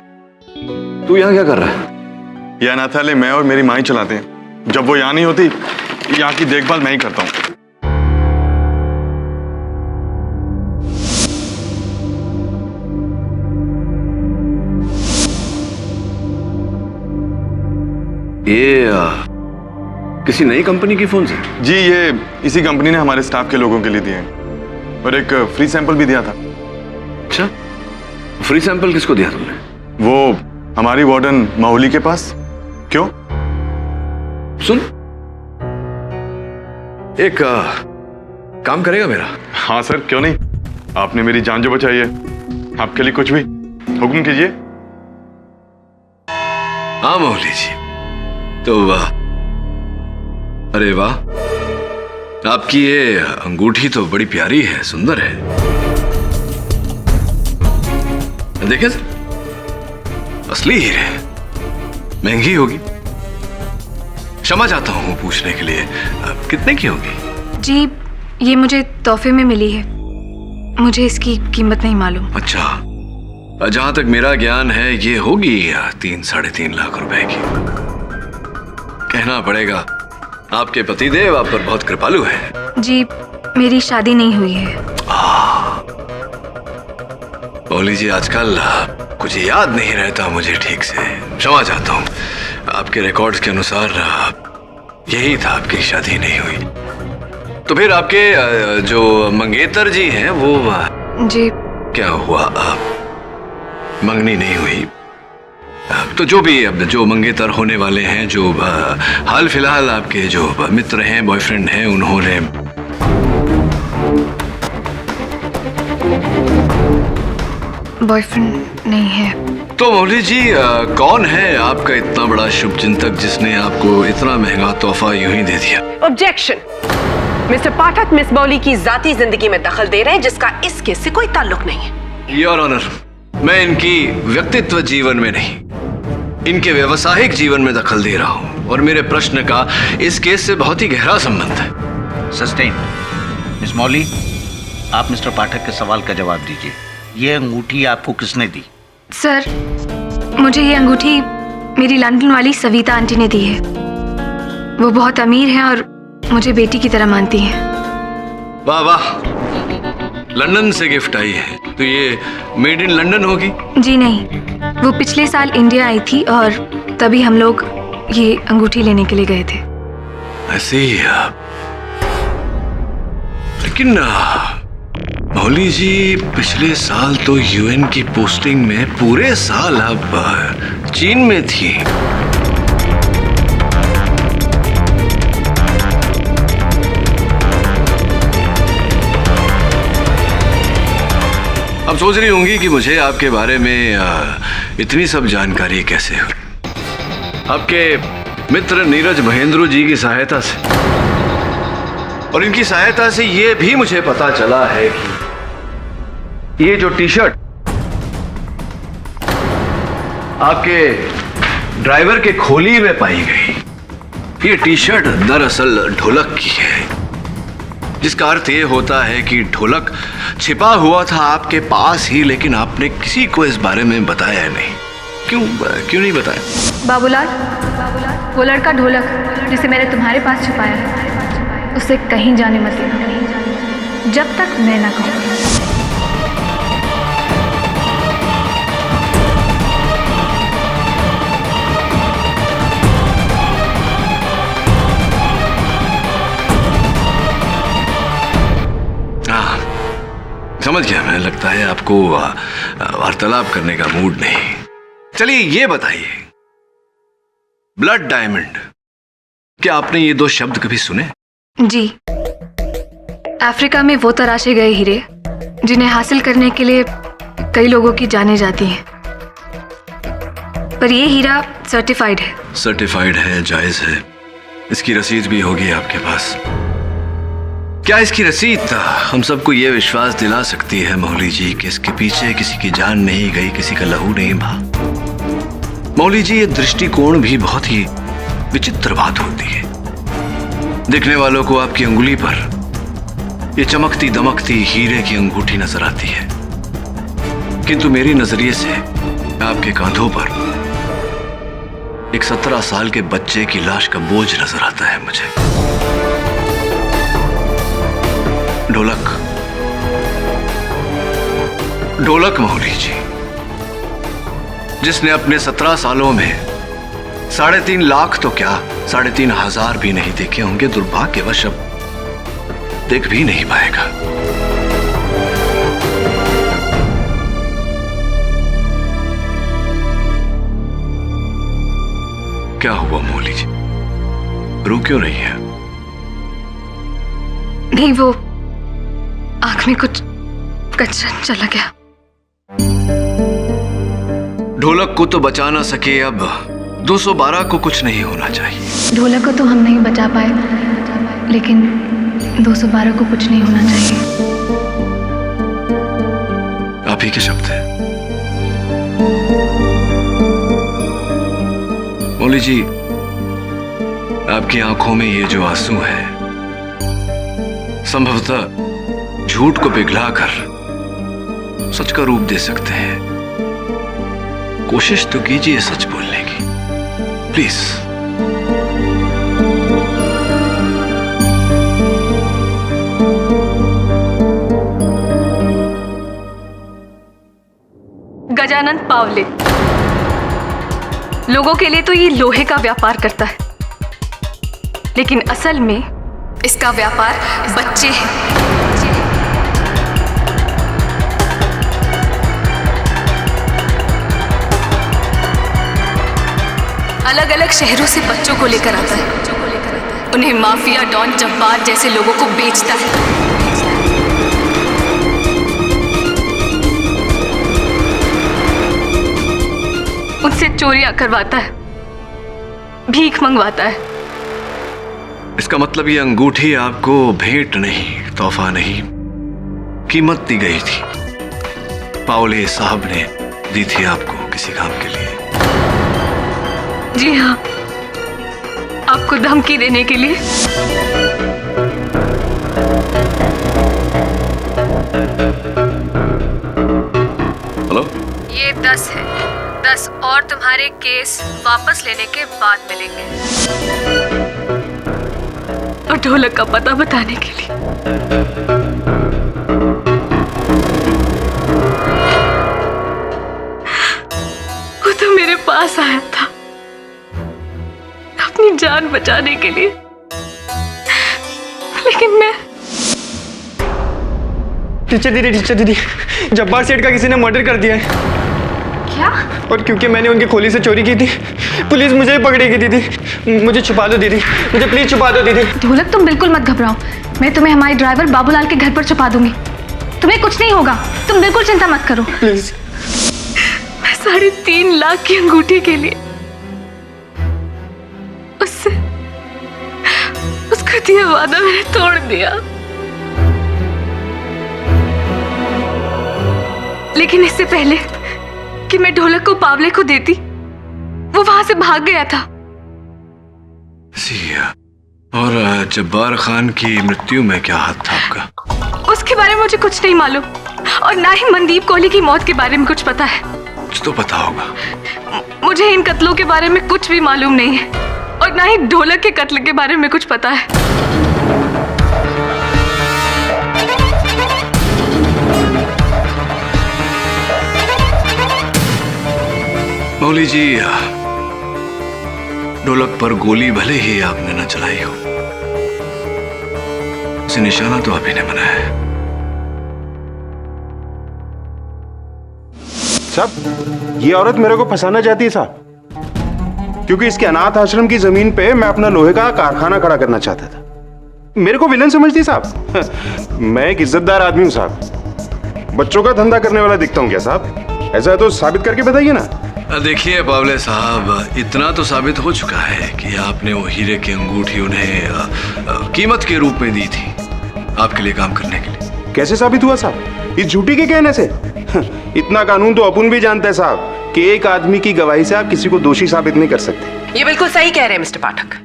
तू यहाँ क्या कर रहा है? यह अनाथालय मैं और मेरी माँ ही चलाते हैं। जब वो यहाँ नहीं होती, यहाँ की देखभाल मैं ही करता हूँ। ये किसी नई कंपनी की फोन से? जी, ये इसी कंपनी ने हमारे स्टाफ के लोगों के लिए दिए हैं और एक फ्री सैंपल भी दिया था। अच्छा, फ्री सैंपल किसको दिया तुमने? वो हमारी वार्डन माहौली के पास। क्यों? सुन, एक काम करेगा मेरा? हाँ सर, क्यों नहीं। आपने मेरी जान जो बचाई है, आपके लिए कुछ भी। हुक्म कीजिए। हाँ माहौली जी, तो वाह, अरे वाह, आपकी ये अंगूठी तो बड़ी प्यारी है, सुंदर है। देखे सर, असली हीरे, महंगी होगी। क्षमा चाहता हूं पूछने के लिए, कितने की होगी? जी, ये मुझे तोहफे में मिली है, मुझे इसकी कीमत नहीं मालूम। अच्छा, जहां तक मेरा ज्ञान है ये होगी 3-3.5 लाख रुपए की। कहना पड़ेगा आपके पतिदेव आप पर बहुत कृपालु हैं। जी, मेरी शादी नहीं हुई है। बोली जी, आजकल कुछ याद नहीं रहता मुझे ठीक से, क्षमा चाहता हूँ। आपके रिकॉर्ड्स के अनुसार यही था, आपकी शादी नहीं हुई। तो फिर आपके जो मंगेतर जी हैं वो जी, क्या हुआ? मंगनी नहीं हुई? तो जो भी अब जो मंगेतर होने वाले हैं, जो हाल फिलहाल आपके जो मित्र हैं, बॉयफ्रेंड हैं, उन्होंने बॉयफ्रेंड नहीं है। तो मौली जी, कौन है आपका इतना बड़ा शुभचिंतक जिसने आपको इतना महंगा तोहफा यूं ही दे दिया? ऑब्जेक्शन। मिस्टर पाठक मिस मौली की जाती जिंदगी में दखल दे रहे हैं, जिसका इस केस से कोई ताल्लुक नहीं है। योर ऑनर, मैं इनकी व्यक्तित्व जीवन में नहीं, इनके व्यवसायिक जीवन में दखल दे रहा हूं और मेरे प्रश्न का इस केस से बहुत ही गहरा संबंध है। सस्टेन। मिस मौली, आप मिस्टर पाठक के सवाल का जवाब दीजिए। ये अंगूठी आपको किसने दी? सर, मुझे ये अंगूठी मेरी लंदन वाली सविता आंटी ने दी है। वो बहुत अमीर हैं और मुझे बेटी की तरह मानती हैं। वाह वाह, लंदन से गिफ्ट आई है, तो ये मेड इन लंदन होगी? जी नहीं, वो पिछले साल इंडिया आई थी और तभी हम लोग ये अंगूठी लेने के लिए गए थे। ऐसे ही। लेकिन मौली जी, पिछले साल तो यूएन की पोस्टिंग में पूरे साल आप चीन में थी। अब सोच रही होंगी कि मुझे आपके बारे में इतनी सब जानकारी कैसे हुई? आपके मित्र नीरज महेंद्रू जी की सहायता से, और इनकी सहायता से ये भी मुझे पता चला है कि ये जो टी शर्ट आपके ड्राइवर के खोली में पाई गई, ये टी शर्ट दरअसल ढोलक की है, जिसका अर्थ ये होता है कि ढोलक छिपा हुआ था आपके पास ही, लेकिन आपने किसी को इस बारे में बताया नहीं। क्यों नहीं बताया? बाबूलाल, वो लड़का ढोलक जिसे मैंने तुम्हारे पास छुपाया है, उसे कहीं जाने मत देना जब तक मैं ना कहूँ। समझ गया मैं, लगता है आपको वार्तालाप करने का मूड नहीं। चलिए ये बताइए, ब्लड डायमंड, क्या आपने ये दो शब्द कभी सुने? जी, अफ्रीका में वो तराशे गए हीरे जिन्हें हासिल करने के लिए कई लोगों की जानें जाती हैं, पर ये हीरा सर्टिफाइड है। सर्टिफाइड है, जायज है, इसकी रसीद भी होगी आपके पास। क्या इसकी रसीद हम सबको ये विश्वास दिला सकती है मौली जी कि इसके पीछे किसी की जान नहीं गई, किसी का लहू नहीं बहा? मौली जी, ये दृष्टिकोण भी बहुत ही विचित्र बात होती है। देखने वालों को आपकी उंगली पर ये चमकती दमकती हीरे की अंगूठी नजर आती है, किंतु मेरी नजरिए से आपके कांधों पर एक 17 साल के बच्चे की लाश का बोझ नजर आता है मुझे। ढोलक, ढोलक मोहली जी, जिसने अपने 17 सालों में 3.5 लाख तो क्या 3,500 भी नहीं देखे होंगे, दुर्भाग्यवश अब देख भी नहीं पाएगा। क्या हुआ मोहली जी, रो क्यों रही है? नहीं, वो आंख में कुछ कचरा चला गया। ढोलक को तो बचा ना सके, अब 212 को कुछ नहीं होना चाहिए। ढोलक को तो हम नहीं बचा पाए, लेकिन 212 को कुछ नहीं होना चाहिए। आप ही के शब्द हैं मोहली जी। आपकी आंखों में ये जो आंसू है, संभवतः झूठ को पिघलाकर सच का रूप दे सकते हैं। कोशिश तो कीजिए सच बोलने की, प्लीज। गजानन पावले लोगों के लिए तो ये लोहे का व्यापार करता है, लेकिन असल में इसका व्यापार बच्चे हैं। अलग अलग शहरों से बच्चों को लेकर आता है, उन्हें माफिया, डॉन, जब्बार जैसे लोगों को बेचता है। उनसे चोरियां करवाता है, भीख मंगवाता है। इसका मतलब ये अंगूठी आपको भेंट नहीं, तोहफा नहीं, कीमत दी गई थी। पावले साहब ने दी थी आपको किसी काम के लिए। जी हाँ, आपको धमकी देने के लिए। हेलो, ये 10 है, 10 और तुम्हारे केस वापस लेने के बाद मिलेंगे, और ढोलक का पता बताने के लिए। वो तो मेरे पास आया था अपनी जान बचाने के लिए, लेकिन मैं। टीचर दीदी, जब्बार सेठ का किसी ने मर्डर कर दिया है। क्या? और क्योंकि मैंने उनकी खोली से चोरी की थी, पुलिस मुझे ही पकड़ेगी दीदी। मुझे छुपा दो दीदी, मुझे प्लीज छुपा दो दीदी। ढोलक, तुम बिल्कुल मत घबराओ, मैं तुम्हें हमारे ड्राइवर बाबूलाल के घर पर छुपा दूंगी। तुम्हें कुछ नहीं होगा, तुम बिल्कुल चिंता मत करो प्लीज। मैं 3.5 लाख की अंगूठी के लिए उसका दिया वादा मैंने तोड़ दिया, लेकिन इससे पहले कि मैं ढोलक को पावले को देती, वो वहां से भाग गया था। और जब्बार खान की मृत्यु में क्या हाथ था आपका? उसके बारे में मुझे कुछ नहीं मालूम, और ना ही मनदीप कोहली की मौत के बारे में कुछ पता है। कुछ तो पता होगा। मुझे इन कत्लों के बारे में कुछ भी मालूम नहीं है, और ना ही ढोलक के कत्ल के बारे में कुछ पता है। मौली जी, ढोलक पर गोली भले ही आपने न चलाई हो, उसे निशाना तो आप ही ने बनाया है। साहब, ये औरत मेरे को फंसाना चाहती है साहब, क्योंकि इसके अनाथ आश्रम की जमीन पे मैं अपना लोहे का कारखाना खड़ा करना चाहता था। मेरे को विलन समझती साहब। मैं एक इज्जतदार आदमी हूं साहब, बच्चों का धंधा करने वाला दिखता हूं क्या साहब? ऐसा है तो साबित करके बताइए ना। देखिए पावले साहब, इतना तो साबित हो चुका है कि आपने वो हीरे की अंगूठी उन्हें कीमत के रूप में दी थी आपके लिए काम करने के लिए। कैसे साबित हुआ साहब? इस झूठी के कहने से? इतना कानून तो अपन भी जानता है साहब कि एक आदमी की गवाही से आप किसी को दोषी साबित नहीं कर सकते। ये बिल्कुल सही कह रहे हैं मिस्टर पाठक।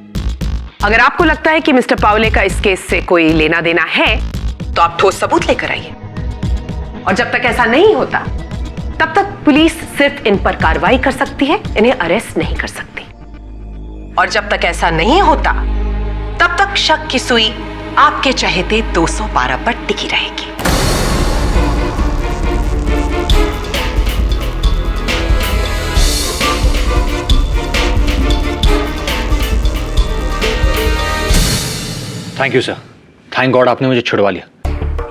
अगर आपको लगता है कि मिस्टर पावले का इस केस से कोई लेना देना है, तो आप ठोस सबूत लेकर आइए। और जब तक ऐसा नहीं होता तब तक पुलिस सिर्फ इन पर कार्रवाई कर सकती है, इन्हें अरेस्ट नहीं कर सकती। और जब तक ऐसा नहीं होता तब तक शक की सुई आपके चहेते 212 पर टिकी रहेगी। Thank you sir, thank God आपने मुझे छुड़वा लिया।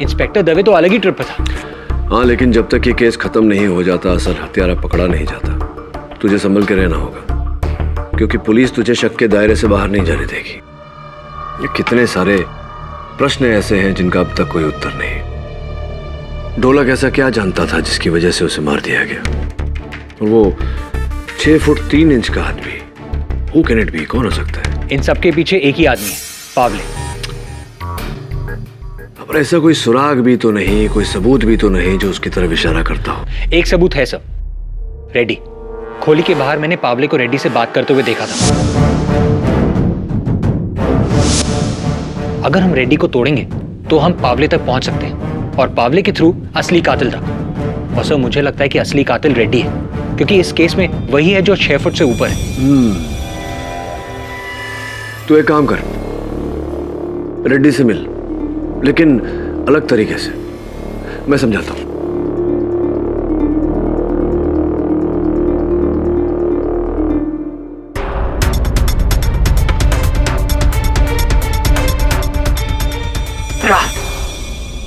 इंस्पेक्टर दवे तो अलग ही ट्रिप पे था। हाँ, लेकिन जब तक ये केस खत्म नहीं हो जाता असल हत्यारा पकड़ा नहीं जाता। तुझे संभल के रहना होगा, क्योंकि पुलिस तुझे शक के दायरे से बाहर नहीं जाने देगी। ये कितने सारे प्रश्न ऐसे हैं जिनका अब तक कोई उत्तर नहीं। ढोलक ऐसा क्या जानता था जिसकी वजह से उसे मार दिया गया? और वो 6 फुट 3 इंच का आदमी, हु कैन इट बी? कौन हो सकता है? इन सबके पीछे एक ही आदमी है, पावले। पर ऐसा कोई सुराग भी तो नहीं, कोई सबूत भी तो नहीं जो उसकी तरफ इशारा करता हो। एक सबूत है सर, रेड्डी। खोली के बाहर मैंने पावले को रेड्डी से बात करते हुए देखा था। अगर हम रेड्डी को तोड़ेंगे तो हम पावले तक पहुंच सकते हैं और पावले के थ्रू असली कातिल तक। और सर मुझे लगता है कि असली कातिल रेड्डी है, क्योंकि इस केस में वही है जो 6 फुट से ऊपर है। तू एक काम कर, रेड्डी से मिल, लेकिन अलग तरीके से। मैं समझाता हूं।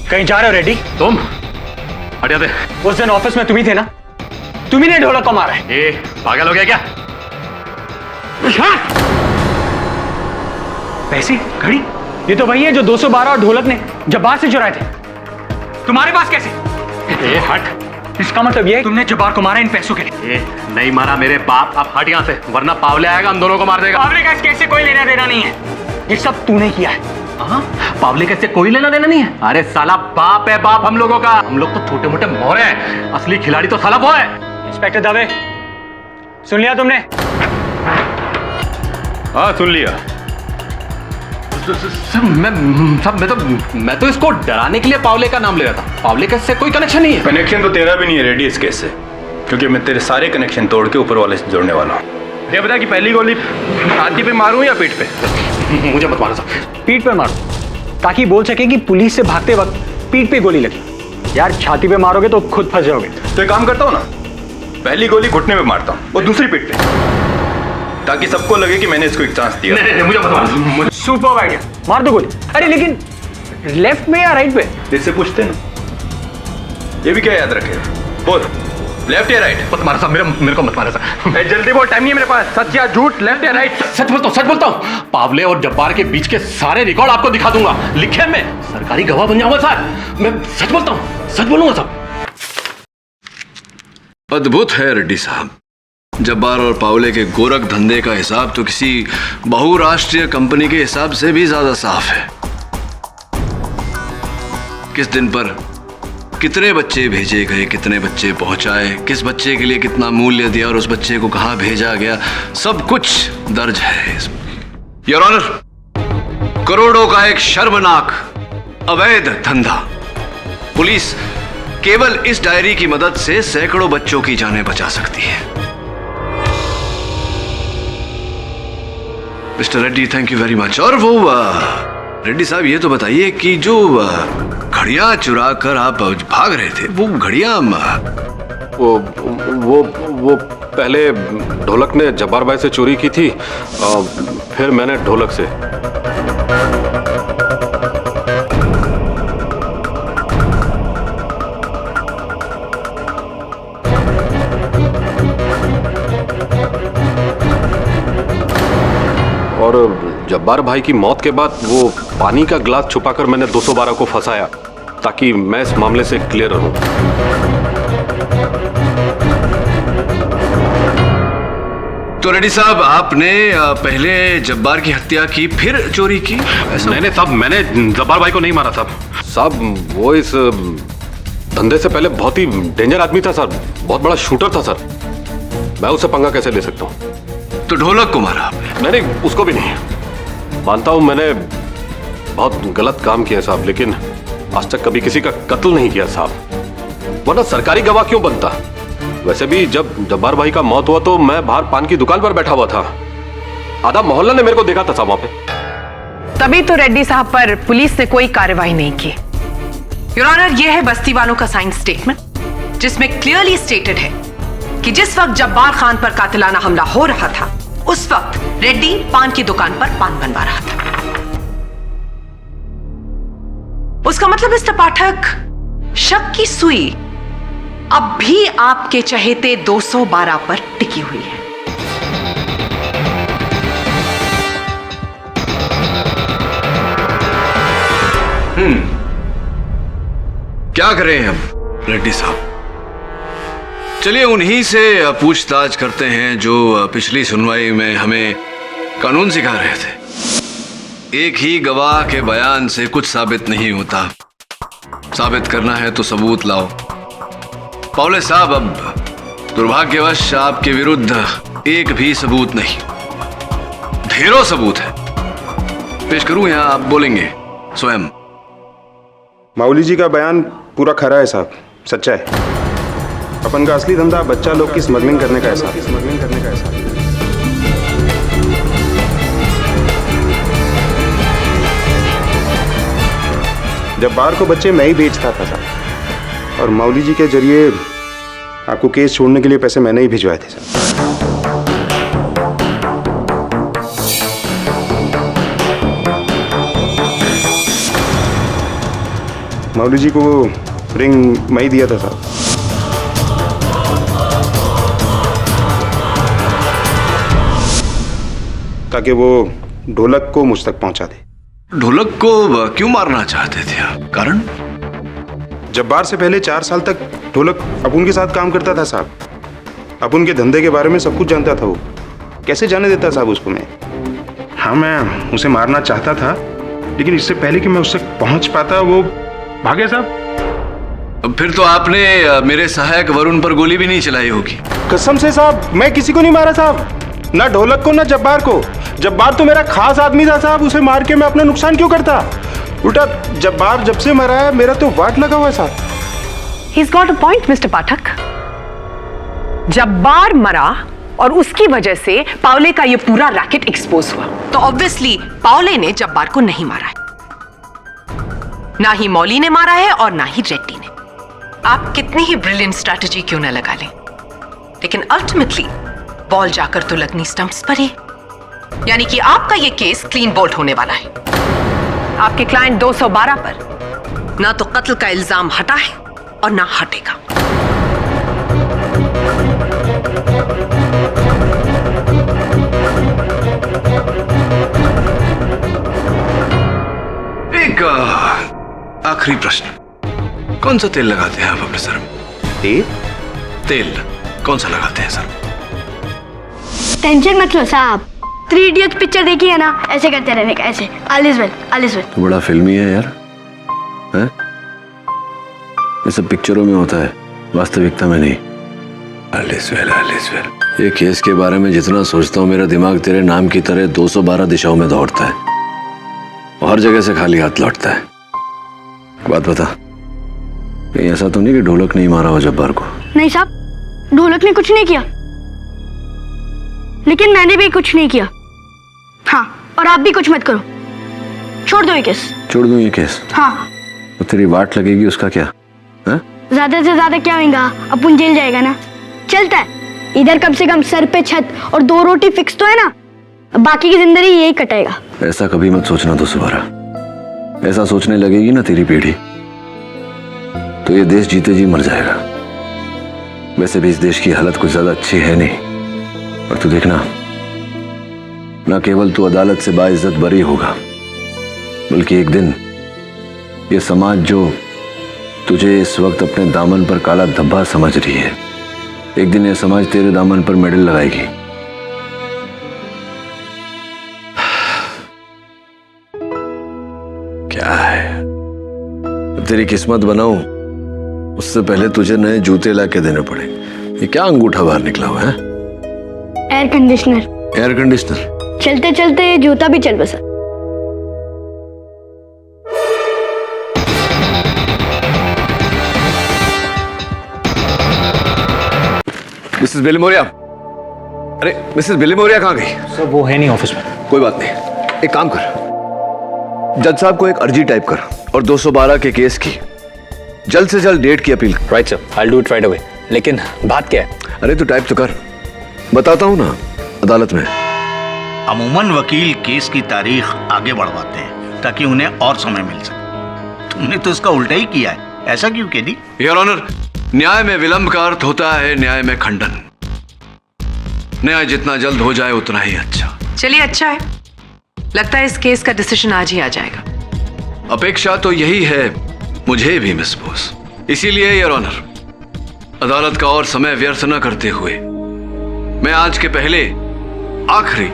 कहीं जा रहे हो रेड्डी? तुम हटिया दे। उस दिन ऑफिस में तुम ही थे ना? तुम ही ने ढोलक को मारा है। ए, पागल हो गया क्या? पैसे, घड़ी, ये तो वही है जो 212 और ढोलक ने जब्बार से चुराए थे। तुम्हारे पास कैसे? ए, हट। इसका मतलब ये है तुमने जब्बार को मारा इन पैसों के लिए। ए, नहीं मारा मेरे बाप। अब हट यहाँ से, वरना पावले आएगा, हम दोनों को मार देगा। पावले का इस केस से कोई लेना देना नहीं है, ये सब तूने किया है। पावले कैसे कोई लेना देना नहीं है? अरे साला बाप है बाप हम लोगों का। हम लोग तो छोटे मोटे मोहरे हैं, असली खिलाड़ी तो साला वो है। इंस्पेक्टर दवे, सुन लिया तुमने? हाँ सुन लिया। मैं तो इसको डराने के लिए पावले का नाम ले रहा था। पावले का इससे कोई कनेक्शन नहीं है। कनेक्शन तो तेरा भी नहीं है रेड्डी इस केस से, क्योंकि मैं तेरे सारे कनेक्शन तोड़ के ऊपर वाले से जोड़ने वाला हूँ। ये बता कि पहली गोली छाती पे मारूं या पीठ पे? मुझे मत मारो साहब। पीठ पे मारो, ताकि बोल सके कि पुलिस से भागते वक्त पीठ पे गोली लगी। यार छाती पे मारोगे तो खुद फंस जाओगे। तो एक काम करता हूँ ना, पहली गोली घुटने पे मारता हूँ और दूसरी पीठ पे, ताकि सबको लगे कि मैंने इसको एक चांस दिया। नहीं, मुझे मत मारो। सुपर आइडिया, मार दो गोली। अरे लेकिन लेफ्ट में या राइट पे? इससे पूछते ना, ये भी क्या याद रखे? बोल, लेफ्ट या राइट? मत मारो साहब, मेरे को मत मारो साहब। जल्दी बोल, टाइम नहीं है मेरे पास। सच या झूठ, लेफ्ट या राइट? सच बोलता हूँ। पावले और जब्बार के बीच के सारे रिकॉर्ड आपको दिखा दूंगा, लिखे मैं सरकारी गवाह बन जाऊंगा साहब। मैं सच बोलता हूँ, सच बोलूंगा साहब। अद्भुत है रेड्डी साहब। जब्बार और पावले के गोरख धंधे का हिसाब तो किसी बहुराष्ट्रीय कंपनी के हिसाब से भी ज्यादा साफ है। किस दिन पर कितने बच्चे भेजे गए, कितने बच्चे पहुंचाए, किस बच्चे के लिए कितना मूल्य दिया और उस बच्चे को कहां भेजा गया, सब कुछ दर्ज है इसमें। योर ऑनर, करोड़ों का एक शर्मनाक अवैध धंधा। पुलिस केवल इस डायरी की मदद से सैकड़ों बच्चों की जानें बचा सकती है। Mister Reddy, thank you very much. और वो रेड्डी साहब, ये तो बताइए कि जो घड़ियां चुरा कर आप भाग रहे थे, वो घड़ियां वो पहले ढोलक ने जब्बार भाई से चोरी की थी, फिर मैंने ढोलक से। और जब्बार भाई की मौत के बाद वो पानी का गिलास छुपाकर मैंने 212 को फंसाया, ताकि मैं इस मामले से क्लियर रहूं। तो रेड्डी साहब, आपने पहले जब्बार की हत्या की, फिर चोरी की? नहीं साहब, मैंने जब्बार भाई को नहीं मारा साहब। वो इस धंधे से पहले बहुत ही डेंजर आदमी था सर, बहुत बड़ा शूटर था सर। मैं उससे पंगा कैसे ले सकता हूँ? तो ढोलक को मारा आपने? नहीं, उसको भी नहीं। मानता हूं मैंने बहुत गलत काम किया साहब, लेकिन आज तक कभी किसी का कत्ल नहीं किया साहब, वरना सरकारी गवाह क्यों बनता? वैसे भी जब जब्बार भाई का मौत हुआ तो मैं बाहर पान की दुकान पर बैठा हुआ था, आधा मोहल्ला ने मेरे को देखा था साहब वहां पे। तभी तो रेड्डी साहब पर पुलिस ने कोई कार्रवाई नहीं की। योर ऑनर, यह है बस्ती वालों का साइन स्टेटमेंट, जिसमें क्लियरली स्टेटेड है कि जिस वक्त जब्बार खान पर कातिलाना हमला हो रहा था, उस वक्त रेड्डी पान की दुकान पर पान बनवा रहा था। उसका मतलब मिस्टर पाठक, शक की सुई अब भी आपके चहेते 212 पर टिकी हुई है। क्या करें हम रेड्डी साहब? चलिए उन्हीं से पूछताछ करते हैं जो पिछली सुनवाई में हमें कानून सिखा रहे थे। एक ही गवाह के बयान से कुछ साबित नहीं होता, साबित करना है तो सबूत लाओ। पावले साहब, अब दुर्भाग्यवश आपके विरुद्ध एक भी सबूत नहीं, ढेरों सबूत है। पेश करूं या आप बोलेंगे स्वयं? माउली जी का बयान पूरा खरा है साहब, सच्चा है। अपन का असली धंधा बच्चा लोग की स्मगलिंग करने का है साहब। जब्बार को बच्चे मैं ही बेचता था साहब, और माउली जी के जरिए आपको केस छोड़ने के लिए पैसे मैंने ही भिजवाए थे साहब। माउली जी को रिंग मैं ही दिया था साहब। ताकि वो ढोलक को मुझ तक पहुंचा दे। ढोलक को क्यों मारना चाहते थे आप? कारण? जब्बार से पहले 4 साल तक ढोलक अपुन के साथ काम करता था साहब। अपुन के धंधे के बारे में सब कुछ जानता था वो। कैसे जाने देता साहब उसको मैं? हाँ, मैं उसे मारना चाहता था, लेकिन इससे पहले कि मैं उससे पहुंच पाता वो भागे साहब। फिर तो आपने मेरे सहायक वरुण पर गोली भी नहीं चलाई होगी। कसम से साहब, मैं किसी को नहीं मारा साहब, ना ढोलक को ना जब्बार को। जब्बार तो मेरा खास आदमी था साहब, उसे मार के मैं अपना नुकसान क्यों करता? उल्टा जब्बार जब से मरा है मेरा तो वाट लगा हुआ है साहब। He's got a point, mister Pathak. Jabbar मरा और उसकी वजह से पावले का ये पूरा रैकेट एक्सपोज हुआ, तो ऑब्वियसली पावले ने जब्बार को नहीं मारा है, ना ही मौली ने मारा है और ना ही रेड्डी ने। आप कितनी ही ब्रिलियंट स्ट्रैटेजी क्यों न लगा लें, लेकिन अल्टीमेटली बॉल जाकर तो लगनी स्टंप्स पर ही। यानी कि आपका ये केस क्लीन बोल्ट होने वाला है। आपके क्लाइंट 212 पर ना तो कत्ल का इल्जाम हटा है और ना हटेगा। एक आखिरी प्रश्न, कौन सा तेल लगाते हैं आप अपने सर में? तेल कौन सा लगाते हैं सर? टेंशन मत लो साहब, 3 इडियट्स पिक्चर देखी है ना, ऐसे करते रहने का, ऐसे all is well, all is well. तो बड़ा फिल्मी है यार, हैं? ये सब पिक्चरों में होता है, वास्तविकता में नहीं। All is well, all is well. ये केस के बारे में जितना सोचता हूँ मेरा दिमाग तेरे नाम की तरह 212 दिशाओं में दौड़ता है, हर जगह से खाली हाथ लौटता है। बात बता, कहीं ऐसा तो नहीं कि ढोलक नहीं मारा हो जब्बार को? नहीं साहब, ढोलक ने कुछ नहीं किया, लेकिन मैंने भी कुछ नहीं किया। हाँ, और आप भी कुछ मत करो, छोड़ दो ये केस। छोड़ दूं ये केस? हाँ। तो तेरी वाट लगेगी उसका क्या? है? ज्यादा से ज्यादा क्या होगा, अपन जेल जाएगा ना, चलता है। इधर कम से कम सर पे छत और 2 रोटी फिक्स तो है ना, बाकी की जिंदगी यही कटेगा। ऐसा कभी मत सोचना 212। ऐसा सोचने लगेगी ना तेरी पीढ़ी, तो ये देश जीते जी मर जाएगा। वैसे भी इस देश की हालत कुछ ज्यादा अच्छी है नहीं, और तू देखना, ना केवल तू अदालत से बाइज्जत बरी होगा, बल्कि एक दिन ये समाज जो तुझे इस वक्त अपने दामन पर काला धब्बा समझ रही है, एक दिन ये समाज तेरे दामन पर मेडल लगाएगी। क्या है, तेरी किस्मत बनाऊं उससे पहले तुझे नए जूते ला के देने पड़े। ये क्या अंगूठा बाहर निकला हुआ है? Air conditioner. Air conditioner? चलते चलते ये जूता भी चल बसा। मिसेस बिलिमोरिया, अरे मिसेस बिलिमोरिया कहाँ गई? सर वो है नहीं ऑफिस में। कोई बात नहीं, एक काम कर, जज साहब को एक अर्जी टाइप कर और 212 के केस की जल्द से जल्द डेट की appeal. Right sir, I will do it right away. लेकिन बात क्या है? अरे तू टाइप तो कर, बताता हूँ ना अदालत में। अमूमन वकील केस की तारीख आगे बढ़वाते हैं ताकि उन्हें और समय मिल सके। तुमने तो इसका उल्टा ही किया है, ऐसा क्यों केदी? योर ऑनर, न्याय में विलंब का अर्थ होता है न्याय में खंडन। न्याय जितना जल्द हो जाए उतना ही अच्छा। चलिए अच्छा है, लगता है इस केस का डिसीजन आज ही आ जाएगा। अपेक्षा तो यही है मुझे भी मिस बोस। इसीलिए योर ऑनर, अदालत का और समय व्यर्थ न करते हुए मैं आज के पहले आखिरी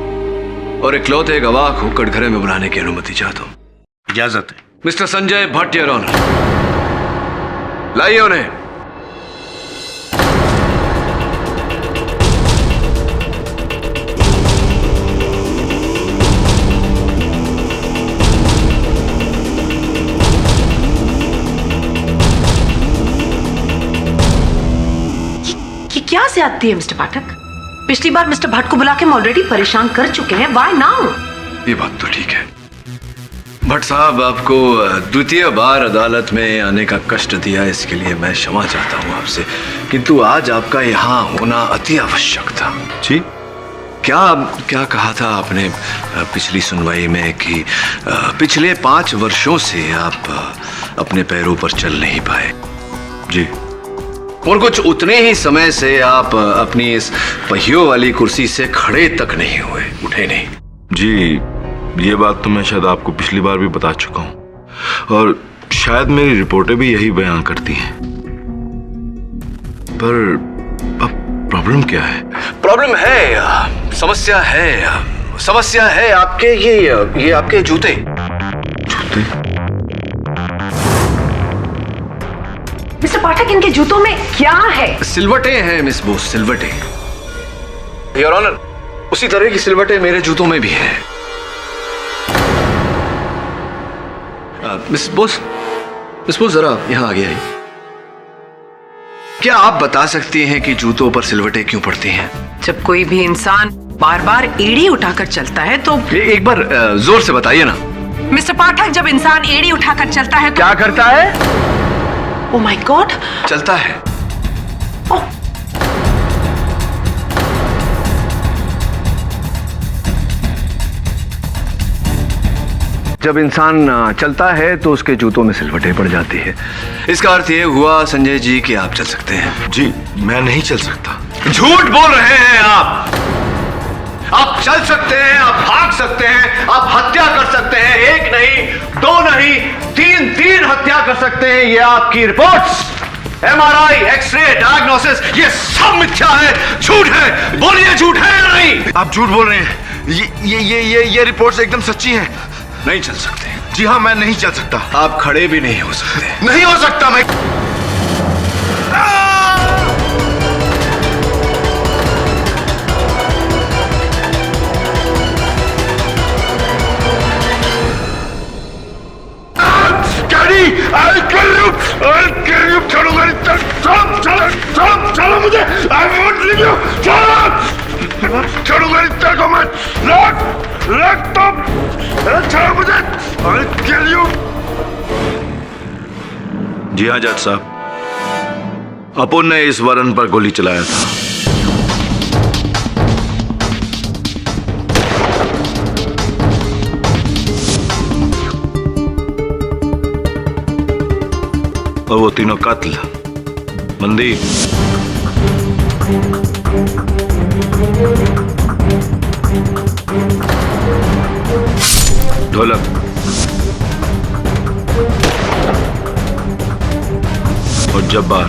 और इकलौते गवाह को कटघरे में बुलाने की अनुमति चाहता हूं। इजाजत है। Mister Sanjay Bhatt your honour, लाइए उन्हें। ये क्या ज्यादती है मिस्टर पाठक? पिछली बार मिस्टर भट्ट को बुला के हम ऑलरेडी परेशान कर चुके हैं, व्हाई नाउ? ये बात तो ठीक है भट्ट साहब, आपको द्वितीय बार अदालत में आने का कष्ट दिया, इसके लिए मैं क्षमा चाहता हूं आपसे, किंतु आज आपका यहाँ होना अति आवश्यक था। जी क्या कहा था आपने पिछली सुनवाई में कि पिछले 5 वर्षों से आप अपने पैरों पर चल नहीं पाए? जी। और कुछ उतने ही समय से आप अपनी इस पहियों वाली कुर्सी से खड़े तक नहीं हुए, उठे नहीं। जी, ये बात तो मैं शायद आपको पिछली बार भी बता चुका हूं और शायद मेरी रिपोर्टें भी यही बयान करती हैं। पर अब प्रॉब्लम क्या है? प्रॉब्लम है, समस्या है आपके ये आपके जूते। मिस्टर पाठक, इनके जूतों में क्या है? सिलवटें हैं मिस बोस, सिलवटें। योर ऑनर, उसी तरह की सिलवटें मेरे जूतों में भी हैं। मिस बोस जरा यहां आगे आइए। क्या आप बता सकती हैं कि जूतों पर सिलवटें क्यों पड़ती हैं? जब कोई भी इंसान बार बार एड़ी उठाकर चलता है तो एक बार जोर से बताइए ना। मिस्टर पाठक, जब इंसान एड़ी उठाकर चलता है तो क्या करता है? ओह माय गॉड, चलता है। जब इंसान चलता है तो उसके जूतों में सिलवटें पड़ जाती है। इसका अर्थ ये हुआ संजय जी कि आप चल सकते हैं। जी, मैं नहीं चल सकता। झूठ बोल रहे हैं आप। आप चल सकते हैं, आप भाग सकते हैं, आप हत्या कर सकते हैं, 1 नहीं, 2 नहीं, 3 हत्या कर सकते हैं। ये आपकी रिपोर्ट्स, MRI, एक्सरे, डायग्नोसिस, ये सब मिथ्या है, झूठ है। बोलिए झूठ है या नहीं? आप झूठ बोल रहे हैं। ये रिपोर्ट्स एकदम सच्ची हैं। नहीं चल सकते। जी हाँ, मैं नहीं चल सकता। आप खड़े भी नहीं हो सकते। नहीं हो सकता मैं। I'll kill you! छोड़ो मेरी तरफ, चलो मुझे! I won't leave you! छोड़ो मेरी तरफ को मैं! रख तुम! छोड़ो मुझे! I'll kill you! जी हाँ जज साहब, अपुन ने इस वरन पर गोली चलाया था। और वो तीनों कत्ल, मनदीप, ढोलक और जब्बार,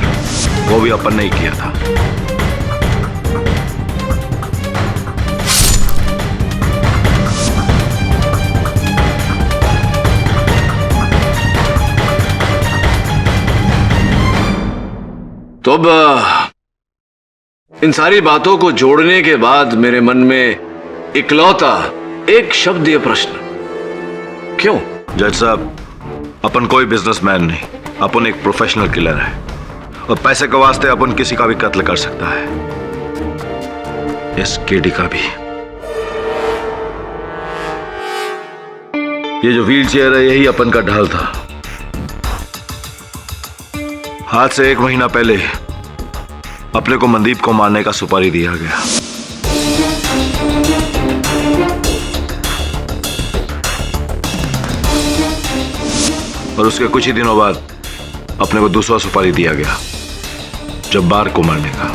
वो भी अपन ने ही किया था। तो अब इन सारी बातों को जोड़ने के बाद मेरे मन में इकलौता एक शब्द ये प्रश्न, क्यों? जज साहब, अपन कोई बिजनेसमैन नहीं, अपन एक प्रोफेशनल किलर है और पैसे के वास्ते अपन किसी का भी कत्ल कर सकता है। इस केडी का भी। ये जो व्हील चेयर है यही अपन का ढाल था। आज से 1 महीना पहले अपने को मनदीप को मारने का सुपारी दिया गया। और उसके कुछ ही दिनों बाद अपने को दूसरा सुपारी दिया गया, जब्बार को मारने का।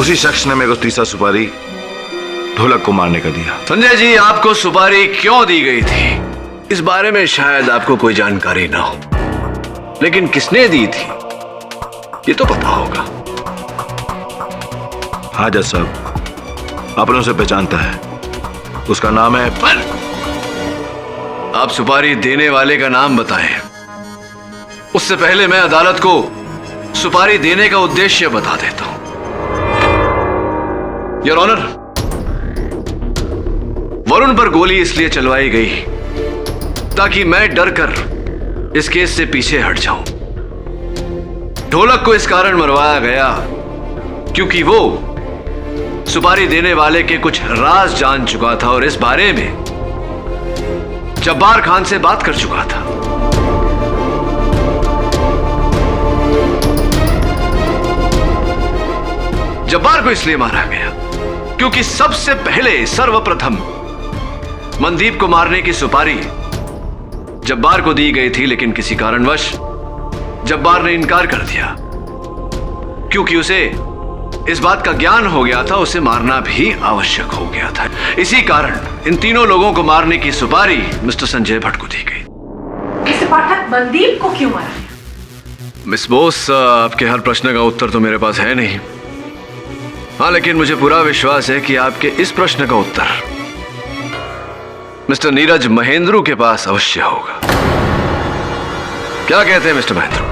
उसी शख्स ने मेरे को तीसरा सुपारी ढोलक को मारने का दिया। संजय जी, आपको सुपारी क्यों दी गई थी इस बारे में शायद आपको कोई जानकारी ना हो, लेकिन किसने दी थी ये तो पता होगा। हाजत साहब अपनों से पहचानता है, उसका नाम है पर। आप सुपारी देने वाले का नाम बताएं। उससे पहले मैं अदालत को सुपारी देने का उद्देश्य बता देता हूं। योर ऑनर, वरुण पर गोली इसलिए चलवाई गई ताकि मैं डर कर इस केस से पीछे हट जाऊं। ढोलक को इस कारण मरवाया गया क्योंकि वो सुपारी देने वाले के कुछ राज जान चुका था और इस बारे में जब्बार खान से बात कर चुका था। जब्बार को इसलिए मारा गया क्योंकि सबसे पहले सर्वप्रथम मनदीप को मारने की सुपारी जब्बार को दी गई थी, लेकिन किसी कारणवश जब्बार ने इनकार कर दिया क्योंकि उसे इस बात का ज्ञान हो गया था उसे मारना भी आवश्यक हो गया था। इसी कारण इन तीनों लोगों को मारने की सुपारी मिस्टर संजय भट्ट को दी गई। मिस्टर पाठक, मनदीप को क्यों मारा? मिस बोस, आपके हर प्रश्न का उत्तर तो मेरे पास है नहीं। हाँ, लेकिन मुझे पूरा विश्वास है कि आपके इस प्रश्न का उत्तर मिस्टर नीरज महेंद्रू के पास अवश्य होगा। क्या कहते हैं मिस्टर महेंद्रू?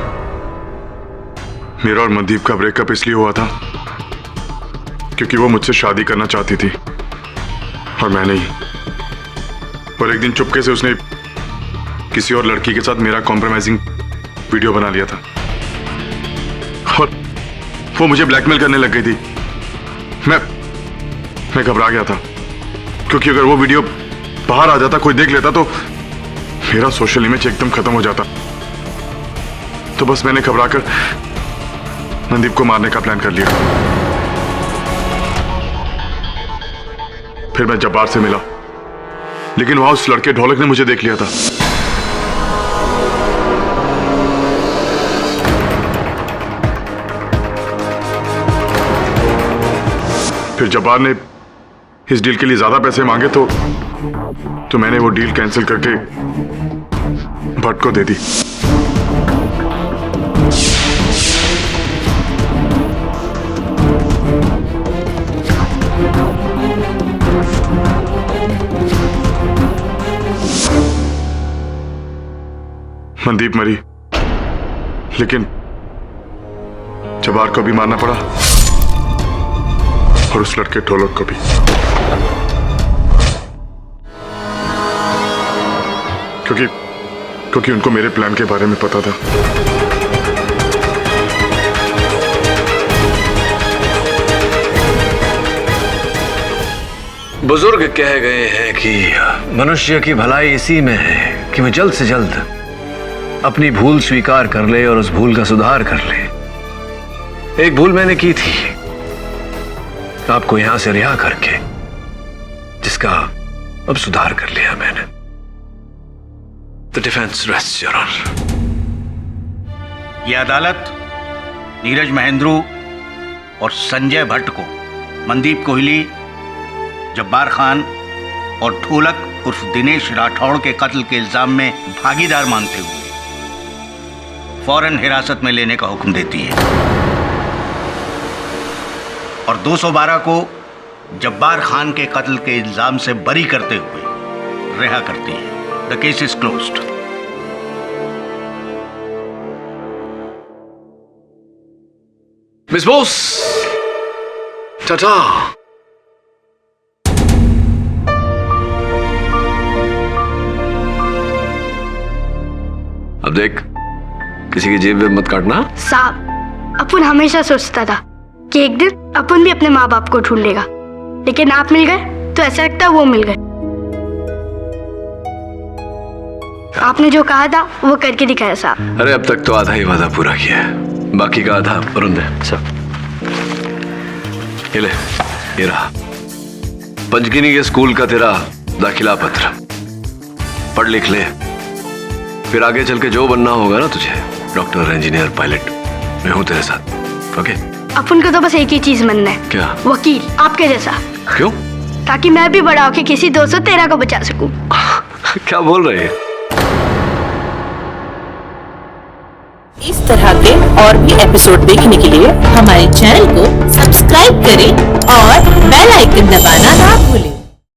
मेरा और मनदीप का ब्रेकअप इसलिए हुआ था क्योंकि वो मुझसे शादी करना चाहती थी और मैं नहीं। और एक दिन चुपके से उसने किसी और लड़की के साथ मेरा कॉम्प्रोमाइजिंग वीडियो बना लिया था और वो मुझे ब्लैकमेल करने लग गई थी। मैं घबरा गया था क्योंकि अगर वो वीडियो बाहर आ जाता, कोई देख लेता तो मेरा सोशल इमेज एकदम खत्म हो जाता। तो बस मैंने घबरा कर मनदीप को मारने का प्लान कर लिया। फिर मैं जब्बार से मिला, लेकिन वहां उस लड़के ढोलक ने मुझे देख लिया था। फिर जब्बार ने इस डील के लिए ज्यादा पैसे मांगे तो मैंने वो डील कैंसिल करके भट्ट को दे दी। मनदीप मरी, लेकिन जब्बार को भी मारना पड़ा और उस लड़के ढोलक को भी। क्योंकि उनको मेरे प्लान के बारे में पता था। बुजुर्ग कह गए हैं कि मनुष्य की भलाई इसी में है कि वह जल्द से जल्द अपनी भूल स्वीकार कर ले और उस भूल का सुधार कर ले। एक भूल मैंने की थी आपको यहां से रिहा करके, जिसका अब सुधार कर लिया मैंने। The defense rests, Your Honor. यह अदालत नीरज महेंद्रू और संजय भट्ट को मनदीप कोहली, जब्बार खान और ढोलक उर्फ दिनेश राठौड़ के कत्ल के इल्जाम में भागीदार मानते हुए फौरन हिरासत में लेने का हुक्म देती है और 212 को जब्बार खान के कत्ल के इल्जाम से बरी करते हुए रिहा करती है। The case is closed. Miss Bose, Tata. अब देख, किसी की जेब वेब मत काटना। साहब, अपन हमेशा सोचता था कि एक दिन अपन भी अपने माँ बाप को ढूंढ लेगा, लेकिन आप मिल गए तो ऐसा लगता है वो मिल गए। आपने जो कहा था वो करके दिखाया साहब। अरे अब तक तो आधा ही वादा पूरा किया है, बाकी का आधा अरुण ने। सब ये ले, ये रहा पंचगिनी के स्कूल का तेरा दाखिला पत्र। पढ़ लिख ले, फिर आगे चल के जो बनना होगा ना तुझे, डॉक्टर, इंजीनियर, पायलट, मैं हूं तेरे साथ। ओके? अपन को तो बस एक ही चीज बनना है। क्या? वकील, आपके जैसा। क्यों? ताकि मैं भी बड़ा होके किसी 213 को बचा सकूं। क्या बोल रहे हैं? इस तरह के और भी एपिसोड देखने के लिए हमारे चैनल को सब्सक्राइब करें और बेल आइकन दबाना ना भूलें।